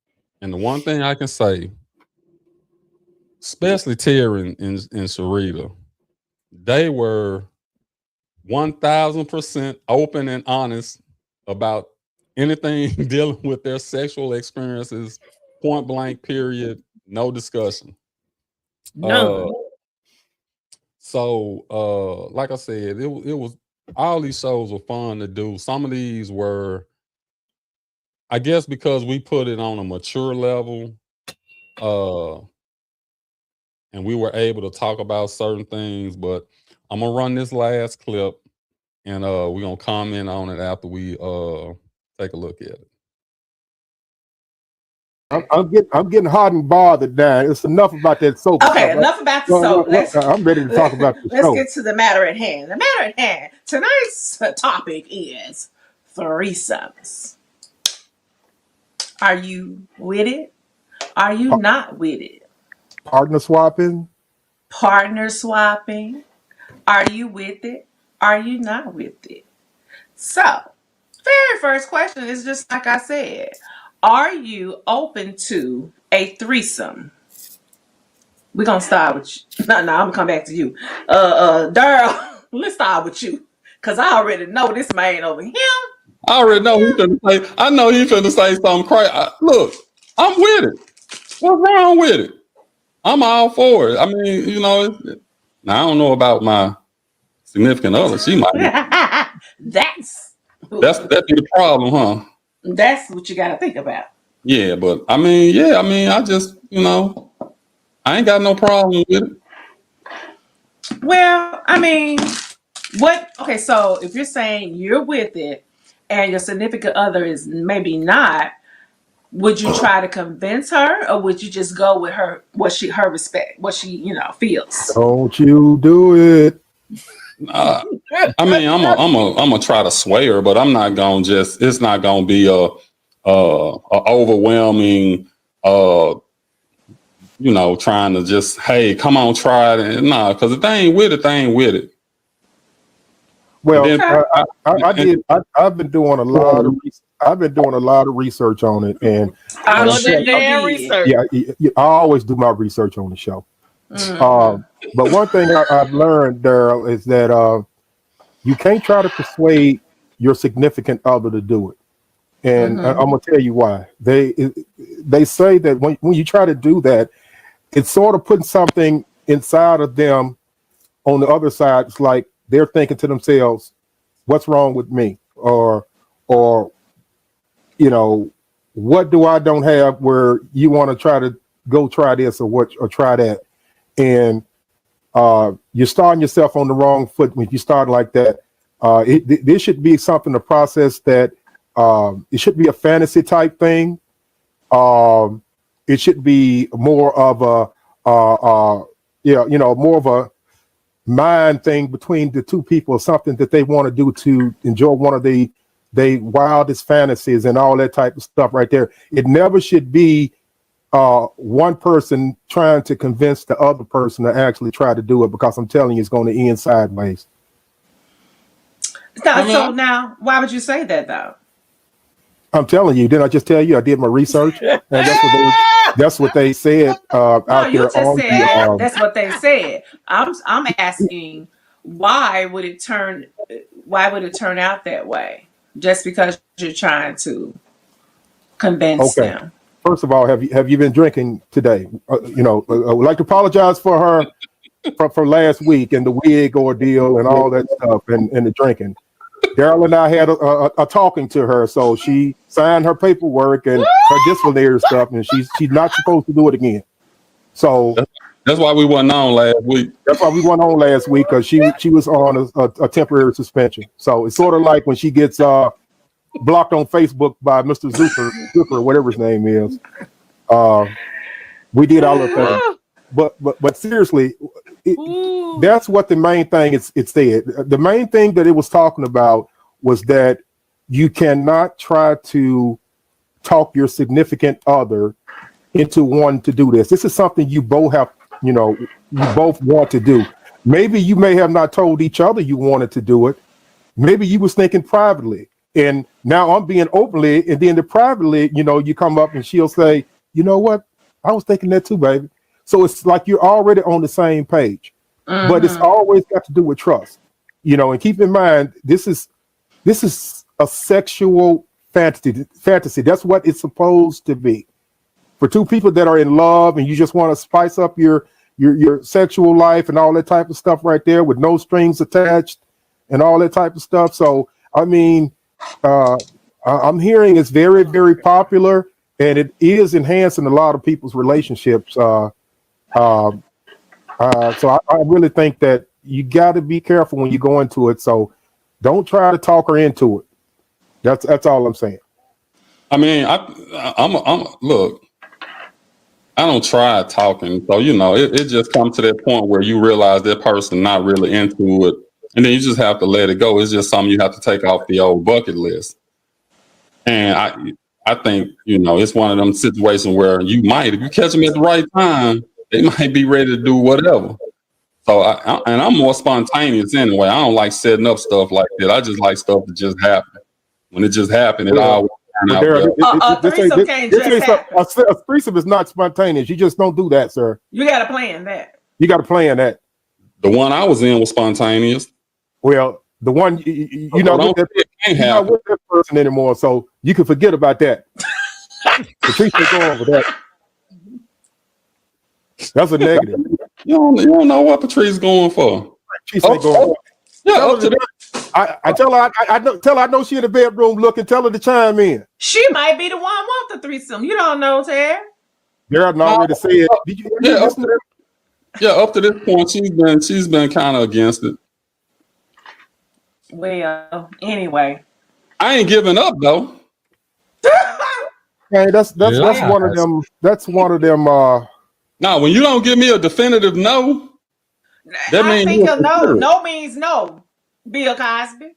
[SPEAKER 1] And the one thing I can say, especially Terry and Sharita, they were 1000% open and honest about anything dealing with their sexual experiences, point blank, period, no discussion.
[SPEAKER 9] No.
[SPEAKER 1] So like I said, it was all these shows were fun to do. Some of these were, I guess, because we put it on a mature level, and we were able to talk about certain things. But I'm gonna run this last clip, and we're gonna comment on it after we take a look at it.
[SPEAKER 11] I'm getting hot and bothered now. It's enough about that soap.
[SPEAKER 12] Okay, enough about the soap.
[SPEAKER 11] I'm ready to talk about the
[SPEAKER 12] Let's
[SPEAKER 11] soap.
[SPEAKER 12] get to the matter at hand. The matter at hand. Tonight's topic is threesomes. Are you with it? Are you not with it?
[SPEAKER 11] Partner swapping.
[SPEAKER 12] Partner swapping. Are you with it? Are you not with it? So, very first question is just like I said. Are you open to a threesome? We're gonna start with you. No, I'm gonna come back to you. Daryl, let's start with you. Cause I already know this man over here.
[SPEAKER 1] I already know he's gonna say. I know he's gonna say something crazy. Look, I'm with it. What's wrong with it? I'm all for it. I mean, you know, now I don't know about my significant other. She might.
[SPEAKER 12] That's
[SPEAKER 1] the problem, huh?
[SPEAKER 12] That's what you gotta think about.
[SPEAKER 1] Yeah, but I mean, I just, you know, I ain't got no problem with it.
[SPEAKER 12] Well, I mean, okay, so if you're saying you're with it and your significant other is maybe not, would you try to convince her, or would you just go with her what she feels?
[SPEAKER 11] Don't you do it.
[SPEAKER 1] I mean, I'm gonna try to sway her, but I'm not gonna just. It's not gonna be a overwhelming, you know, trying to just, hey, come on, try it. Nah, because if they ain't with it, they ain't with it.
[SPEAKER 11] Well, I've been doing a lot of research on it, and
[SPEAKER 9] I love that damn research.
[SPEAKER 11] Yeah, I always do my research on the show. But one thing I've learned, Daryl, is that you can't try to persuade your significant other to do it, and I'm gonna tell you why. They say that when you try to do that, it's sort of putting something inside of them on the other side. It's like they're thinking to themselves, "What's wrong with me?" or you know, what do I don't have where you want to try to go try this or try that, and you're starting yourself on the wrong foot when you start like that. This should be something, a process that it should be a fantasy type thing. It should be more of more of a mind thing between the two people, something that they want to do to enjoy one of the wildest fantasies and all that type of stuff right there. It never should be one person trying to convince the other person to actually try to do it, because I'm telling you, it's going to end sideways.
[SPEAKER 12] So now, why would you say that though?
[SPEAKER 11] I'm telling you, didn't I just tell you I did my research? And that's what they said out there.
[SPEAKER 12] That's what they said. I'm asking, why would it turn out that way? Just because you're trying to convince them.
[SPEAKER 11] First of all, have you been drinking today? I would like to apologize for her for last week and the wig ordeal and all that stuff and the drinking. Daryl and I had a talking to her, so she signed her paperwork and her disciplinary stuff, and she's not supposed to do it again. So
[SPEAKER 1] that's why we wasn't on last week.
[SPEAKER 11] That's why we went on last week, because she was on a temporary suspension. So it's sort of like when she gets blocked on Facebook by Mr. Zucker, whatever his name is. We did all of that. But seriously, that's what the main thing it said. The main thing that it was talking about was that you cannot try to talk your significant other into wanting to do this. This is something you both have, you both want to do. Maybe you may have not told each other you wanted to do it. Maybe you was thinking privately, and now I'm being openly, and then privately, you come up and she'll say, you know what? I was thinking that too, baby. So it's like you're already on the same page, but it's always got to do with trust, and keep in mind, this is a sexual fantasy. That's what it's supposed to be. For two people that are in love and you just want to spice up your sexual life and all that type of stuff right there with no strings attached and all that type of stuff. So, I mean, I'm hearing it's very, very popular, and it is enhancing a lot of people's relationships. So I really think that you got to be careful when you go into it. So don't try to talk her into it. That's all I'm saying.
[SPEAKER 1] I mean, look, I don't try talking. So, it just comes to that point where you realize that person not really into it. And then you just have to let it go. It's just something you have to take off the old bucket list. And I think, it's one of them situations where you might, if you catch them at the right time, they might be ready to do whatever. So, I'm more spontaneous anyway. I don't like setting up stuff like that. I just like stuff to just happen. When it just happened, it always out
[SPEAKER 11] Daryl,
[SPEAKER 1] there.
[SPEAKER 11] this
[SPEAKER 12] threesome
[SPEAKER 11] ain't-
[SPEAKER 12] can't
[SPEAKER 11] this
[SPEAKER 12] just
[SPEAKER 11] ain't
[SPEAKER 12] happen.
[SPEAKER 11] a threesome is not spontaneous. You just don't do that, sir.
[SPEAKER 12] You got to plan that.
[SPEAKER 11] You got to plan that.
[SPEAKER 1] The one I was in was spontaneous.
[SPEAKER 11] Well, the one you're not
[SPEAKER 1] Don't
[SPEAKER 11] with that,
[SPEAKER 1] say it can't
[SPEAKER 11] you're not
[SPEAKER 1] happen.
[SPEAKER 11] with that person anymore, so you can forget about that. Patrice ain't going with that. That's a negative.
[SPEAKER 1] You don't know what Patrice going for.
[SPEAKER 11] Patrice ain't going.
[SPEAKER 1] Yeah,
[SPEAKER 11] Tell
[SPEAKER 1] up
[SPEAKER 11] her
[SPEAKER 1] to that.
[SPEAKER 11] I tell her I know she in the bedroom looking. Tell her to chime in.
[SPEAKER 12] She might be the one want the threesome. You don't know, Ted.
[SPEAKER 11] Daryl already said. Did you
[SPEAKER 1] Yeah,
[SPEAKER 11] listen to that?
[SPEAKER 1] Yeah, up to this point, she's been kind of against it.
[SPEAKER 12] Well, anyway.
[SPEAKER 1] I ain't giving up though.
[SPEAKER 11] Hey, that's one of them. That's one of them.
[SPEAKER 1] Now, when you don't give me a definitive no, that
[SPEAKER 12] I
[SPEAKER 1] means
[SPEAKER 12] think
[SPEAKER 1] you're
[SPEAKER 12] a no.
[SPEAKER 1] considerate.
[SPEAKER 12] No means no. Bill Cosby.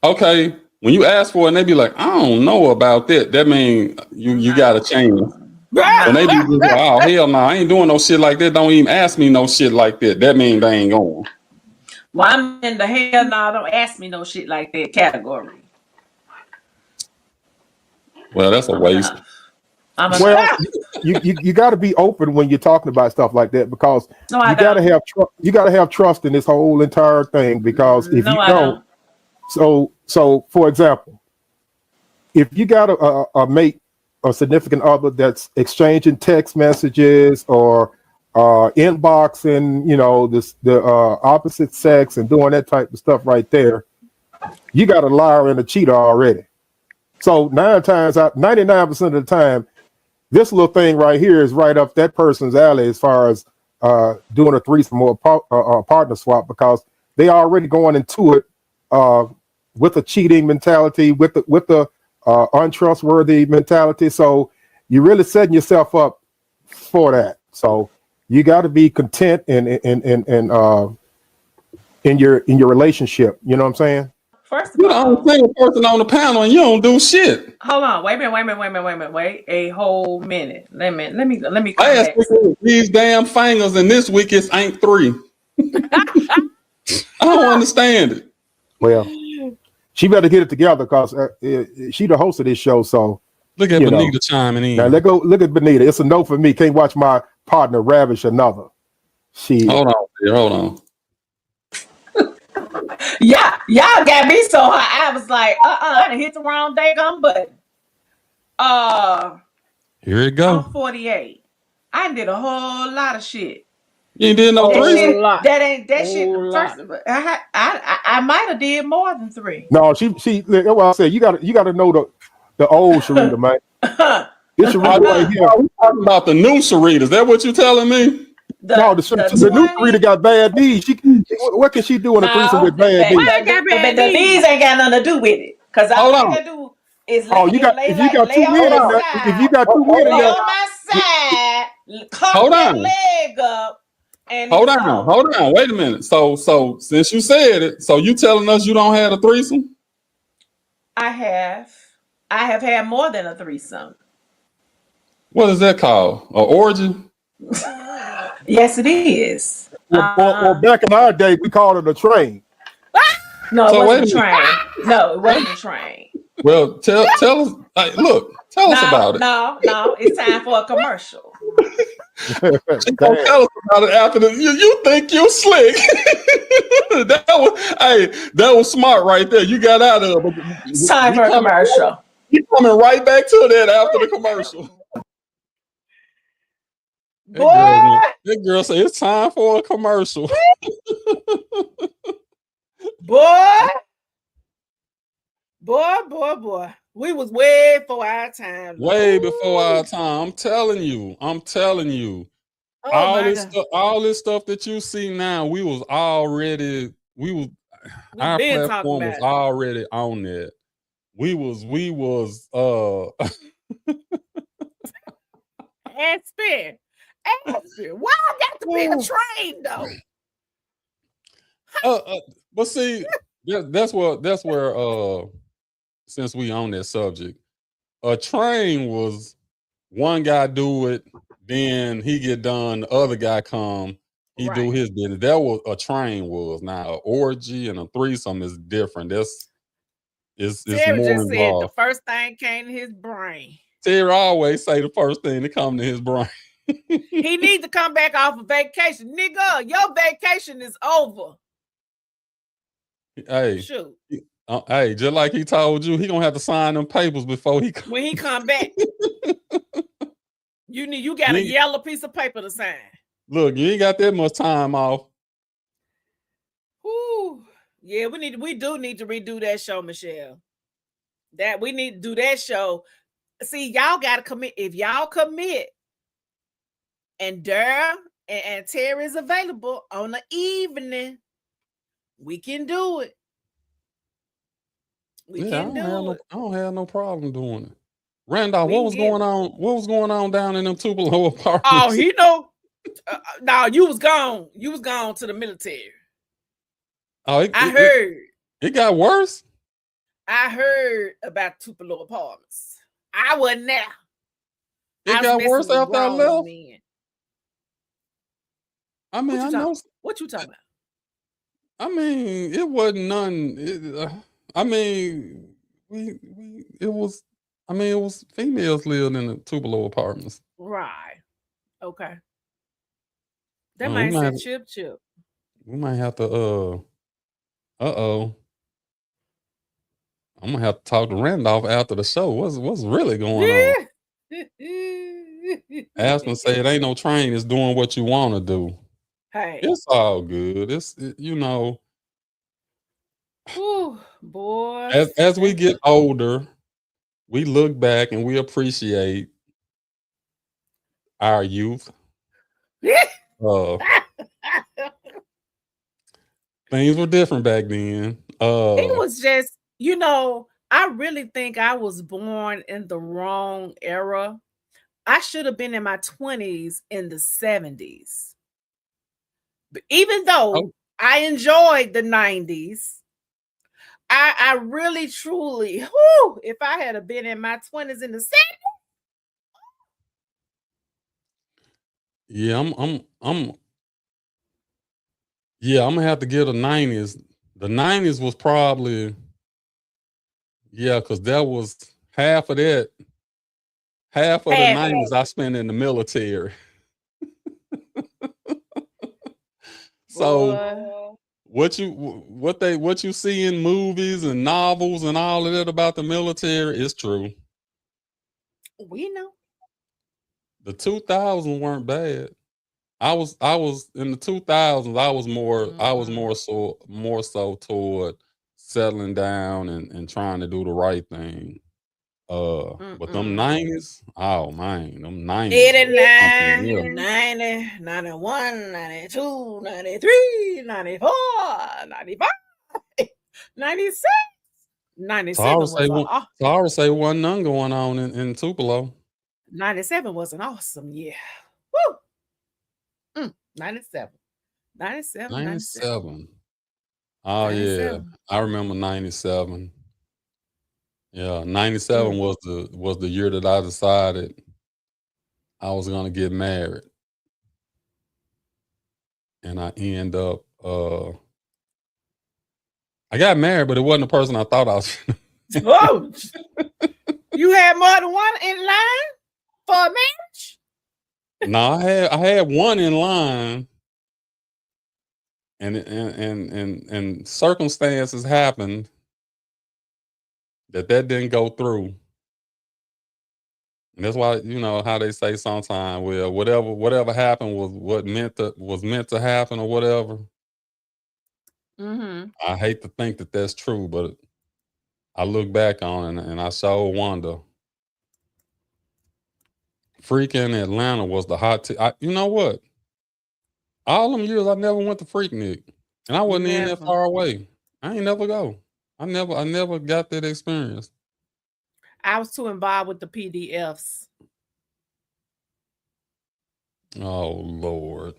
[SPEAKER 1] Okay, when you ask for it and they be like, I don't know about that, that means you got to change. And they be like, oh hell no, I ain't doing no shit like that. Don't even ask me no shit like that. That means they ain't going.
[SPEAKER 12] Well, I'm in the hell no, don't ask me no shit like that category.
[SPEAKER 1] Well, that's a waste.
[SPEAKER 11] Well, you got to be open when you're talking about stuff like that because
[SPEAKER 12] No, I
[SPEAKER 11] you got to have trust in this whole entire thing because if
[SPEAKER 12] No,
[SPEAKER 11] you
[SPEAKER 12] I
[SPEAKER 11] don't, so for example, if you got a mate or significant other that's exchanging text messages or inboxing, the opposite sex and doing that type of stuff right there, you got a liar and a cheater already. So 99% of the time, this little thing right here is right up that person's alley as far as doing a threesome or a partner swap because they already going into it with a cheating mentality, with the untrustworthy mentality. So you're really setting yourself up for that. So you got to be content in your relationship. You know what I'm saying?
[SPEAKER 12] First of
[SPEAKER 1] You're the only single person on the panel and you don't do shit.
[SPEAKER 12] Hold on, wait a whole minute. Let me come
[SPEAKER 1] Last
[SPEAKER 12] back.
[SPEAKER 1] week it was these damn fingers and this week it's ain't three. I don't understand it.
[SPEAKER 11] Well, she better get it together because she the host of this show. So
[SPEAKER 1] look at Benita chiming in.
[SPEAKER 11] Now look at Benita. It's a no for me. Can't watch my partner ravish another.
[SPEAKER 1] Hold on.
[SPEAKER 12] Yeah, y'all got me so high. I was like, I done hit the wrong daggum button.
[SPEAKER 1] Here it go.
[SPEAKER 12] I'm 48. I did a whole lot of shit.
[SPEAKER 1] You ain't did no threesome?
[SPEAKER 12] That shit. First of all, I might have did more than 3.
[SPEAKER 11] No, she. That's what I said. You got to know the old Sharita, man. This Sharita right here.
[SPEAKER 1] We talking about the new Sharita. Is that what you telling me?
[SPEAKER 11] The new Sharita got bad knees. What can she do in a threesome with bad knees?
[SPEAKER 12] But the knees ain't got nothing to do with it. Because all I can do is
[SPEAKER 11] if you got 2 men in there,
[SPEAKER 12] on my side, cock
[SPEAKER 1] Hold
[SPEAKER 12] that
[SPEAKER 1] on.
[SPEAKER 12] leg up, and
[SPEAKER 1] Hold on. Wait a minute. So since you said it, so you telling us you don't have a threesome?
[SPEAKER 12] I have had more than a threesome.
[SPEAKER 1] What is that called? An orgy?
[SPEAKER 12] Yes, it is.
[SPEAKER 11] or back in our day, we called it a train.
[SPEAKER 12] No,
[SPEAKER 1] So
[SPEAKER 12] it
[SPEAKER 1] wait
[SPEAKER 12] wasn't
[SPEAKER 1] a
[SPEAKER 12] a train. No, it wasn't a train.
[SPEAKER 1] Well, tell us. Tell us about it.
[SPEAKER 12] No, it's time for a commercial.
[SPEAKER 1] She gonna tell us about it after the. You think you slick? that was smart right there. You got out of it.
[SPEAKER 12] It's time for a commercial.
[SPEAKER 1] You coming right back to that after the commercial.
[SPEAKER 12] Boy,
[SPEAKER 1] that girl said it's time for a commercial.
[SPEAKER 6] Boy. We was way before our time.
[SPEAKER 1] Way before our time. I'm telling you.
[SPEAKER 6] Oh,
[SPEAKER 1] all this stuff that you see now, our
[SPEAKER 6] been
[SPEAKER 1] platform
[SPEAKER 6] talking
[SPEAKER 1] was
[SPEAKER 6] about it.
[SPEAKER 1] already on that. We was
[SPEAKER 6] Aspen. Why I got to be a train though?
[SPEAKER 1] But see, that's where since we on that subject, a train was one guy do it, then he get done, the other guy come, he do his business. That was a train was. Now an orgy and a threesome is different. It's
[SPEAKER 9] Terry
[SPEAKER 1] more
[SPEAKER 9] just said the
[SPEAKER 1] involved.
[SPEAKER 9] first thing came to his brain.
[SPEAKER 1] Terry always say the first thing that come to his brain.
[SPEAKER 9] He needs to come back off of vacation. Nigga, your vacation is over.
[SPEAKER 1] Hey,
[SPEAKER 9] Shoot.
[SPEAKER 1] hey, just like he told you, he gonna have to sign them papers before he come.
[SPEAKER 9] When he come back, you got a yellow piece of paper to sign.
[SPEAKER 1] Look, you ain't got that much time off.
[SPEAKER 9] Whew. Yeah, we do need to redo that show, Michelle. That we need to do that show. See, y'all gotta commit. If y'all commit and Daryl and Terry is available on the evening, we can do it. We can do it.
[SPEAKER 1] I don't have no problem doing it. Randolph,
[SPEAKER 9] We
[SPEAKER 1] what
[SPEAKER 9] can
[SPEAKER 1] was
[SPEAKER 9] get-
[SPEAKER 1] going on? What was going on down in them Tupelo apartments?
[SPEAKER 9] Oh, he know. No, you was gone. You was gone to the military.
[SPEAKER 1] Oh,
[SPEAKER 9] I heard.
[SPEAKER 1] It got worse.
[SPEAKER 9] I heard about Tupelo apartments. I wasn't there.
[SPEAKER 1] It
[SPEAKER 9] I was
[SPEAKER 1] got
[SPEAKER 9] messing
[SPEAKER 1] worse
[SPEAKER 9] with
[SPEAKER 1] after I
[SPEAKER 9] grown
[SPEAKER 1] left.
[SPEAKER 9] men.
[SPEAKER 1] I mean, I know.
[SPEAKER 9] What you talking about?
[SPEAKER 1] I mean, it wasn't none. I mean, it was. I mean, it was females living in the Tupelo apartments.
[SPEAKER 9] Right. Okay. That
[SPEAKER 1] We
[SPEAKER 9] might
[SPEAKER 1] might-
[SPEAKER 9] say chip.
[SPEAKER 1] We might have to. I'm gonna have to talk to Randolph after the show. What's really going on? Aspen say it ain't no train. It's doing what you want to do.
[SPEAKER 9] Hey.
[SPEAKER 1] It's all good. You know.
[SPEAKER 9] Whew, boy.
[SPEAKER 1] As we get older, we look back and we appreciate our youth. Things were different back then.
[SPEAKER 9] It was just, I really think I was born in the wrong era. I should have been in my 20s in the 70s. But even though I enjoyed the 90s, I really, truly, if I had been in my 20s in the 70s.
[SPEAKER 1] Yeah, I'm gonna have to get a 90s. The 90s was probably, because that was half of the 90s I spent in the military. So what you see in movies and novels and all of that about the military is true.
[SPEAKER 9] We know.
[SPEAKER 1] The 2000s weren't bad. I was in the 2000s. I was more so toward settling down and trying to do the right thing. But them 90s, oh man, them 90s.
[SPEAKER 9] 89, 90, 91, 92, 93, 94, 95, 96, 97 was
[SPEAKER 1] Tara say wasn't none going on in Tupelo.
[SPEAKER 9] 97 was an awesome year. Woo! 97.
[SPEAKER 1] 97. Oh
[SPEAKER 9] 97.
[SPEAKER 1] yeah, I remember 97. Yeah, 97 was the year that I decided I was gonna get married, and I end up I got married, but it wasn't the person I thought I was.
[SPEAKER 9] Oh, you had more than one in line for a marriage?
[SPEAKER 1] No, I had one in line, and circumstances happened that didn't go through. And that's why, how they say sometimes, well, whatever happened was meant to happen or whatever.
[SPEAKER 9] Mm-hmm.
[SPEAKER 1] I hate to think that that's true, but I look back on it and I sure wonder. Freaking Atlanta was the hot. You know what? All them years I never went to Freaknik, and I wasn't even that far away. I ain't never go. I never got that experience.
[SPEAKER 9] I was too involved with the PDFs.
[SPEAKER 1] Oh Lord.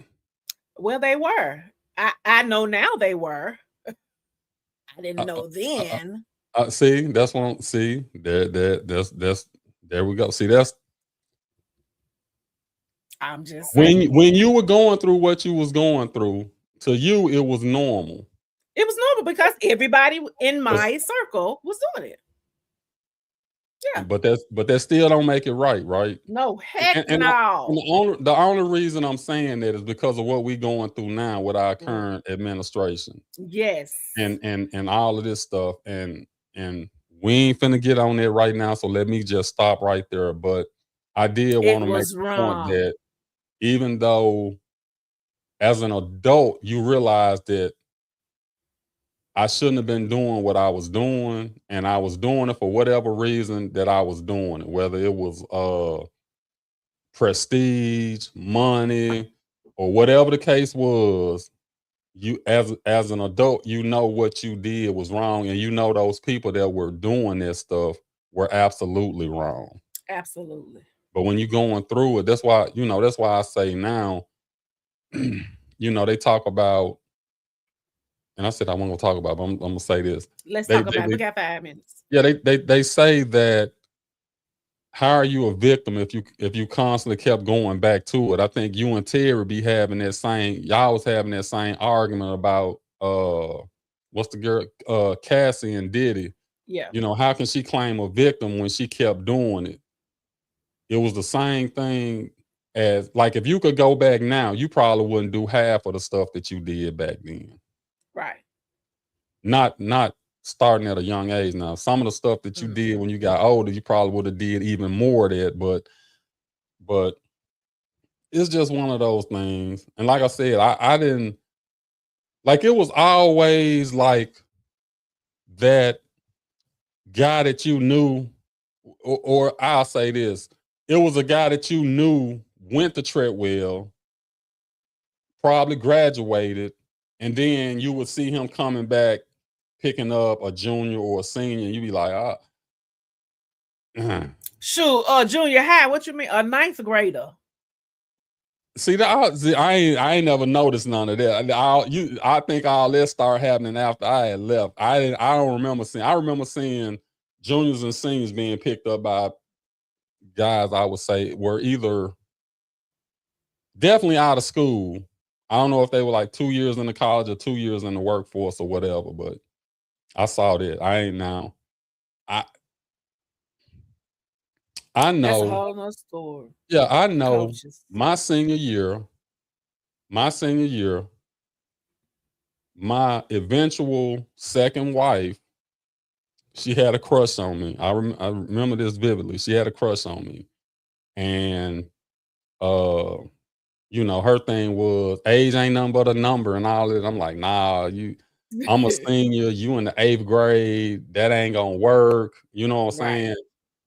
[SPEAKER 9] Well, they were. I know now they were. I didn't know then.
[SPEAKER 1] See, that's one. See, there we go. See, that's.
[SPEAKER 9] I'm just
[SPEAKER 1] saying. When you were going through what you was going through, to you it was normal.
[SPEAKER 9] It was normal because everybody in my circle was doing it. Yeah.
[SPEAKER 1] But that still don't make it right, right?
[SPEAKER 9] No, heck
[SPEAKER 1] And
[SPEAKER 9] no.
[SPEAKER 1] the only reason I'm saying that is because of what we're going through now with our current administration
[SPEAKER 9] Yes.
[SPEAKER 1] and all of this stuff. And we ain't finna get on there right now, so let me just stop right there. But I did
[SPEAKER 9] It
[SPEAKER 1] want to make
[SPEAKER 9] was
[SPEAKER 1] the point
[SPEAKER 9] wrong.
[SPEAKER 1] that even though as an adult you realize that I shouldn't have been doing what I was doing, and I was doing it for whatever reason that I was doing it, whether it was prestige, money, or whatever the case was. You as an adult, you know what you did was wrong, and you know those people that were doing this stuff were absolutely wrong.
[SPEAKER 9] Absolutely.
[SPEAKER 1] But when you're going through it, that's why I say now, they talk about, and I said I wasn't gonna talk about, but I'm gonna say this.
[SPEAKER 9] Let's
[SPEAKER 1] They-
[SPEAKER 9] talk about it.
[SPEAKER 1] they-
[SPEAKER 9] We got 5 minutes.
[SPEAKER 1] Yeah, they say that how are you a victim if you constantly kept going back to it? I think you and Terry be having y'all was having that same argument about what's the girl Cassie and Diddy.
[SPEAKER 9] Yeah.
[SPEAKER 1] How can she claim a victim when she kept doing it? It was the same thing as, like, if you could go back now, you probably wouldn't do half of the stuff that you did back then.
[SPEAKER 9] Right.
[SPEAKER 1] Not starting at a young age now. Some of the stuff that you did when you got older, you probably would have did even more of that, but it's just one of those things. And like I said, I didn't, like, it was always like that guy that you knew, or I'll say this, it was a guy that you knew went to Treadwell, probably graduated, and then you would see him coming back picking up a junior or a senior, and you'd be like,
[SPEAKER 9] Shoot, junior high, what you mean? A 9th grader.
[SPEAKER 1] See, I ain't never noticed none of that. I think all that started happening after I had left. I don't remember seeing. I remember seeing juniors and seniors being picked up by guys I would say were either definitely out of school. I don't know if they were like 2 years in the college or 2 years in the workforce or whatever, but I saw that. I ain't now. I know.
[SPEAKER 9] That's a whole nother story.
[SPEAKER 1] Yeah, I know.
[SPEAKER 9] Coaches.
[SPEAKER 1] My senior year, my eventual second wife, she had a crush on me. I remember this vividly. She had a crush on me, and her thing was age ain't nothing but a number and all that. I'm like, nah, I'm a senior. You in the 8th grade. That ain't gonna work. You know what I'm saying?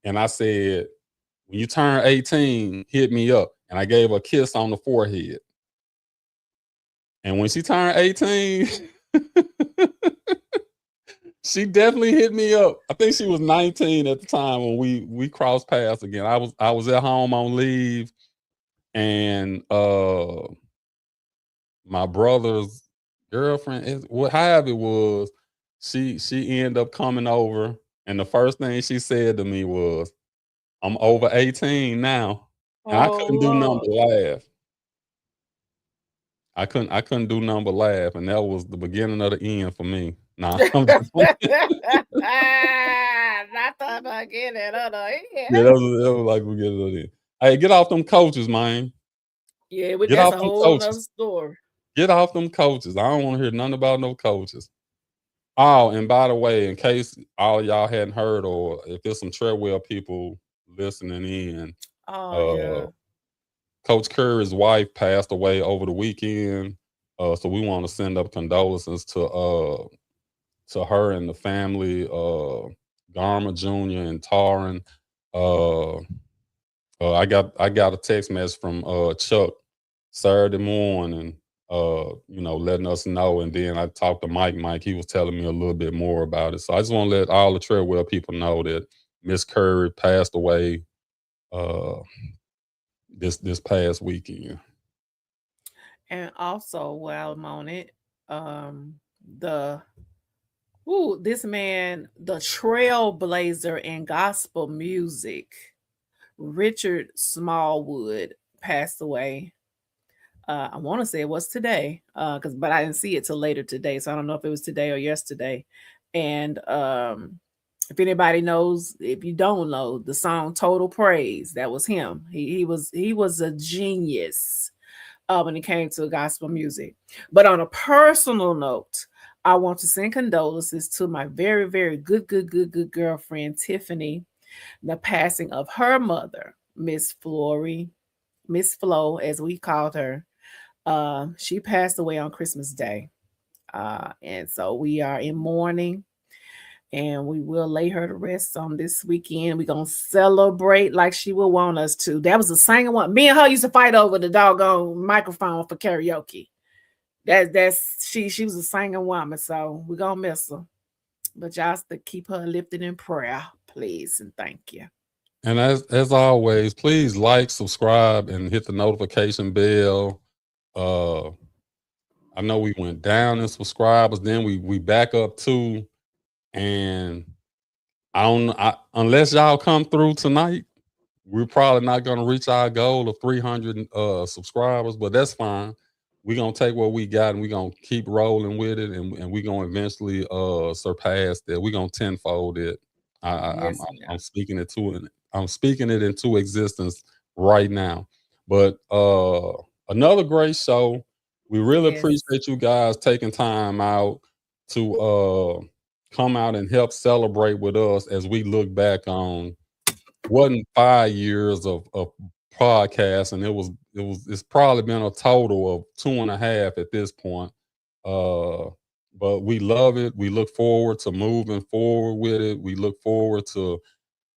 [SPEAKER 1] And I said, when you turn 18, hit me up. And I gave her a kiss on the forehead. And when she turned 18, she definitely hit me up. I think she was 19 at the time when we crossed paths again. I was at home on leave, and my brother's girlfriend, however it was, she ended up coming over, and the first thing she said to me was, I'm over 18 now. And I couldn't do nothing but laugh. I couldn't do nothing but laugh, and that was the beginning of the end for me. Nah, I'm just
[SPEAKER 9] Not the beginning of the end.
[SPEAKER 1] yeah, that was like beginning of the end. Hey, get off them coaches, man.
[SPEAKER 9] Yeah,
[SPEAKER 1] Get
[SPEAKER 9] that's
[SPEAKER 1] off
[SPEAKER 9] a
[SPEAKER 1] them
[SPEAKER 9] whole
[SPEAKER 1] coaches.
[SPEAKER 9] nother story.
[SPEAKER 1] Get off them coaches. I don't want to hear nothing about no coaches. Oh, and by the way, in case all y'all hadn't heard, or if there's some Treadwell people listening in, Coach Curry's wife passed away over the weekend. So we want to send up condolences to her and the family, Garma Jr. and Taryn. I got a text message from Chuck Saturday morning, letting us know. And then I talked to Mike. He was telling me a little bit more about it. So I just want to let all the Treadwell people know that Miss Curry passed away this past weekend.
[SPEAKER 9] And also, while I'm on it, this man, the trailblazer in gospel music, Richard Smallwood, passed away. I want to say it was today, but I didn't see it till later today, so I don't know if it was today or yesterday. And if anybody knows, if you don't know, the song "Total Praise," that was him. He was a genius when it came to gospel music. But on a personal note, I want to send condolences to my very, very good girlfriend Tiffany, the passing of her mother, Miss Flo, as we called her. She passed away on Christmas Day. And so we are in mourning, and we will lay her to rest on this weekend. We're going to celebrate like she will want us to. That was a singing one. Me and her used to fight over the doggone microphone for karaoke. She was a singing woman, so we're going to miss her. But y'all to keep her lifted in prayer, please, and thank you.
[SPEAKER 1] And as always, please like, subscribe, and hit the notification bell. I know we went down in subscribers, then we back up too, and unless y'all come through tonight, we're probably not going to reach our goal of 300 subscribers, but that's fine. We're going to take what we got and we're going to keep rolling with it, and we're going to eventually surpass that. We're going to tenfold it. I'm speaking it into existence right now. But another great show. We really appreciate you guys taking time out to come out and help celebrate with us as we look back on wasn't 5 years of podcasts, and it's probably been a total of 2.5 at this point. But we love it. We look forward to moving forward with it. We look forward to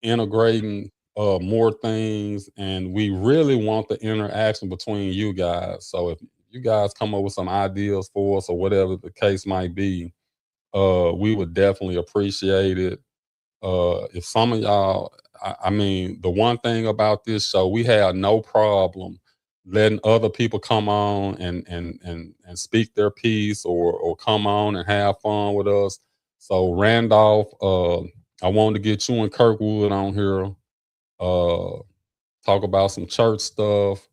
[SPEAKER 1] integrating more things, and we really want the interaction between you guys. So if you guys come up with some ideas for us or whatever the case might be, we would definitely appreciate it. If some of y'all, I mean, the one thing about this show, we have no problem letting other people come on and speak their piece or come on and have fun with us. So Randolph, I wanted to get you and Kirkwood on here, talk about some church stuff.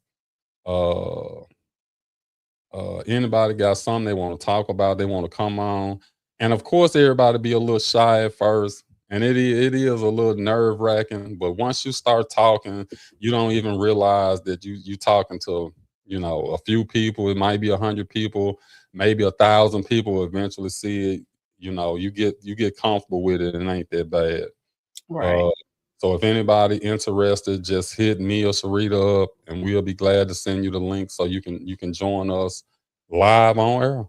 [SPEAKER 1] Anybody got something they want to talk about, they want to come on. And of course, everybody be a little shy at first. And it is a little nerve wracking, but once you start talking, you don't even realize that you talking to, a few people. It might be 100 people, maybe 1,000 people eventually see it. You get comfortable with it, and it ain't that bad.
[SPEAKER 9] Right.
[SPEAKER 1] So if anybody interested, just hit me or Sharita up, and we'll be glad to send you the link so you can join us live on air.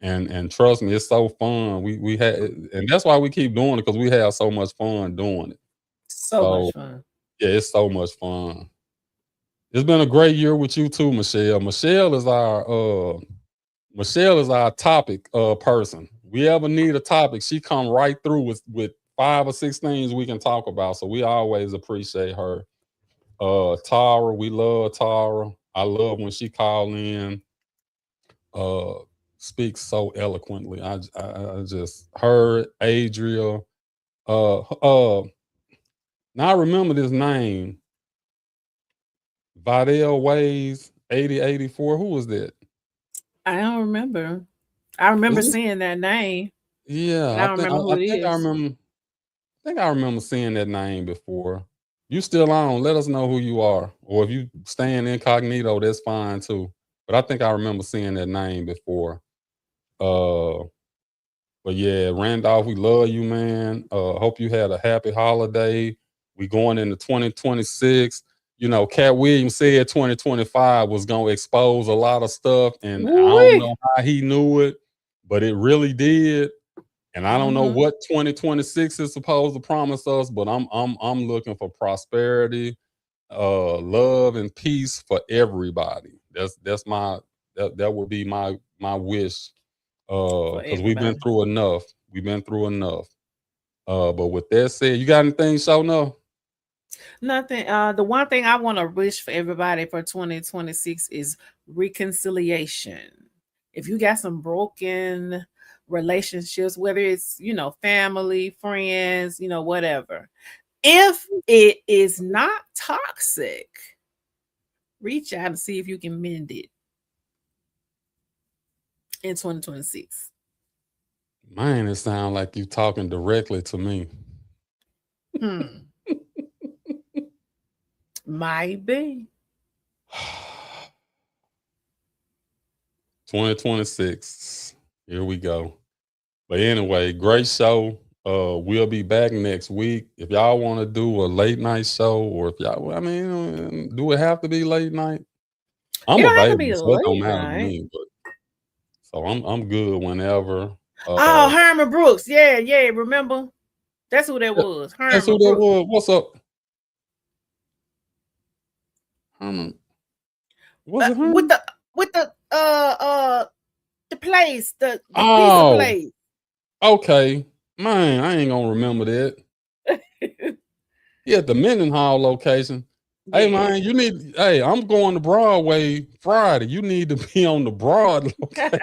[SPEAKER 1] And trust me, it's so fun. We had, and that's why we keep doing it, because we have so much fun doing it.
[SPEAKER 9] So much fun.
[SPEAKER 1] Yeah, it's so much fun. It's been a great year with you too, Michelle. Michelle is our topic person. We ever need a topic, she come right through with 5 or 6 things we can talk about. So we always appreciate her. Tara, we love Tara. I love when she call in. Speaks so eloquently. I just heard Adria. Now I remember this name. Vidal Ways 8084. Who was that?
[SPEAKER 9] I don't remember. I remember seeing that name.
[SPEAKER 1] Yeah,
[SPEAKER 9] I don't remember who it is.
[SPEAKER 1] I think I remember seeing that name before. You still on? Let us know who you are, or if you staying incognito, that's fine too. But I think I remember seeing that name before. But yeah, Randolph, we love you, man. Hope you had a happy holiday. We going into 2026. Cat Williams said 2025 was going to expose a lot of stuff, and I don't know how he knew it, but it really did. And I don't know what 2026 is supposed to promise us, but I'm looking for prosperity, love, and peace for everybody. That would be my wish. Because we've been through enough. But with that said, you got anything, Shona?
[SPEAKER 9] Nothing. The one thing I want to wish for everybody for 2026 is reconciliation. If you got some broken relationships, whether it's, family, friends, whatever, if it is not toxic, reach out and see if you can mend it. in 2026?
[SPEAKER 1] Man, it sounds like you talking directly to me.
[SPEAKER 9] Might be.
[SPEAKER 1] 2026. Here we go. But anyway, great show. We'll be back next week. If y'all want to do a late night show, or if y'all, I mean, do it have to be late night? I'm
[SPEAKER 9] It don't have to be
[SPEAKER 1] available, so it don't
[SPEAKER 9] late
[SPEAKER 1] matter to
[SPEAKER 9] night.
[SPEAKER 1] me. But so I'm good whenever.
[SPEAKER 9] Oh, Herman Brooks. Yeah, remember? That's who that was. Herman
[SPEAKER 1] That's who that
[SPEAKER 9] Brooks.
[SPEAKER 1] was. What's up? Herman. Was it Herman?
[SPEAKER 9] With the place, the
[SPEAKER 1] Oh.
[SPEAKER 9] pizza place.
[SPEAKER 1] Okay. Man, I ain't gonna remember that. Yeah, at the Mendenhall location. Hey man, I'm going to Broadway Friday. You need to be on the Broad location.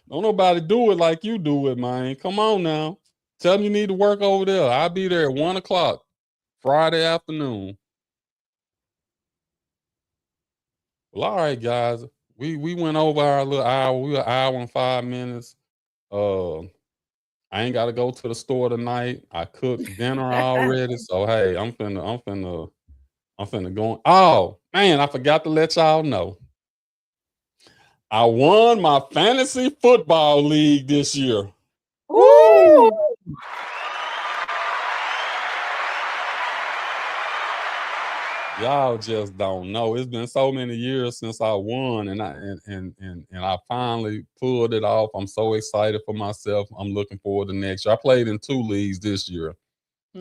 [SPEAKER 1] Don't nobody do it like you do it, man. Come on now. Tell them you need to work over there. I'll be there at 1:00 Friday afternoon. Well, all right, guys. We went over our little hour. We were an hour and 5 minutes. I ain't got to go to the store tonight. I cooked dinner already. So hey, I'm finna go. Oh man, I forgot to let y'all know. I won my fantasy football league this year.
[SPEAKER 9] Woo!
[SPEAKER 1] Y'all just don't know. It's been so many years since I won, and I finally pulled it off. I'm so excited for myself. I'm looking forward to next year. I played in 2 leagues this year.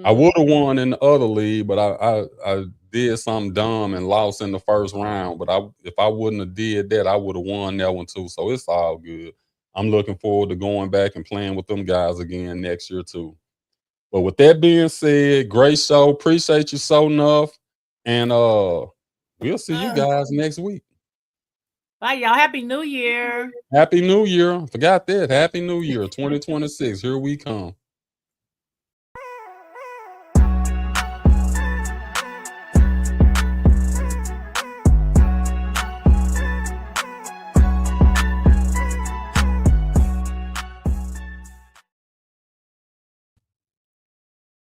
[SPEAKER 1] I would have won in the other league, but I did something dumb and lost in the first round. But if I wouldn't have did that, I would have won that one too. So it's all good. I'm looking forward to going back and playing with them guys again next year too. But with that being said, great show. Appreciate you so enough. And we'll see you guys next week.
[SPEAKER 9] Bye, y'all. Happy New Year.
[SPEAKER 1] Happy New Year. I forgot that. Happy New Year 2026. Here we come.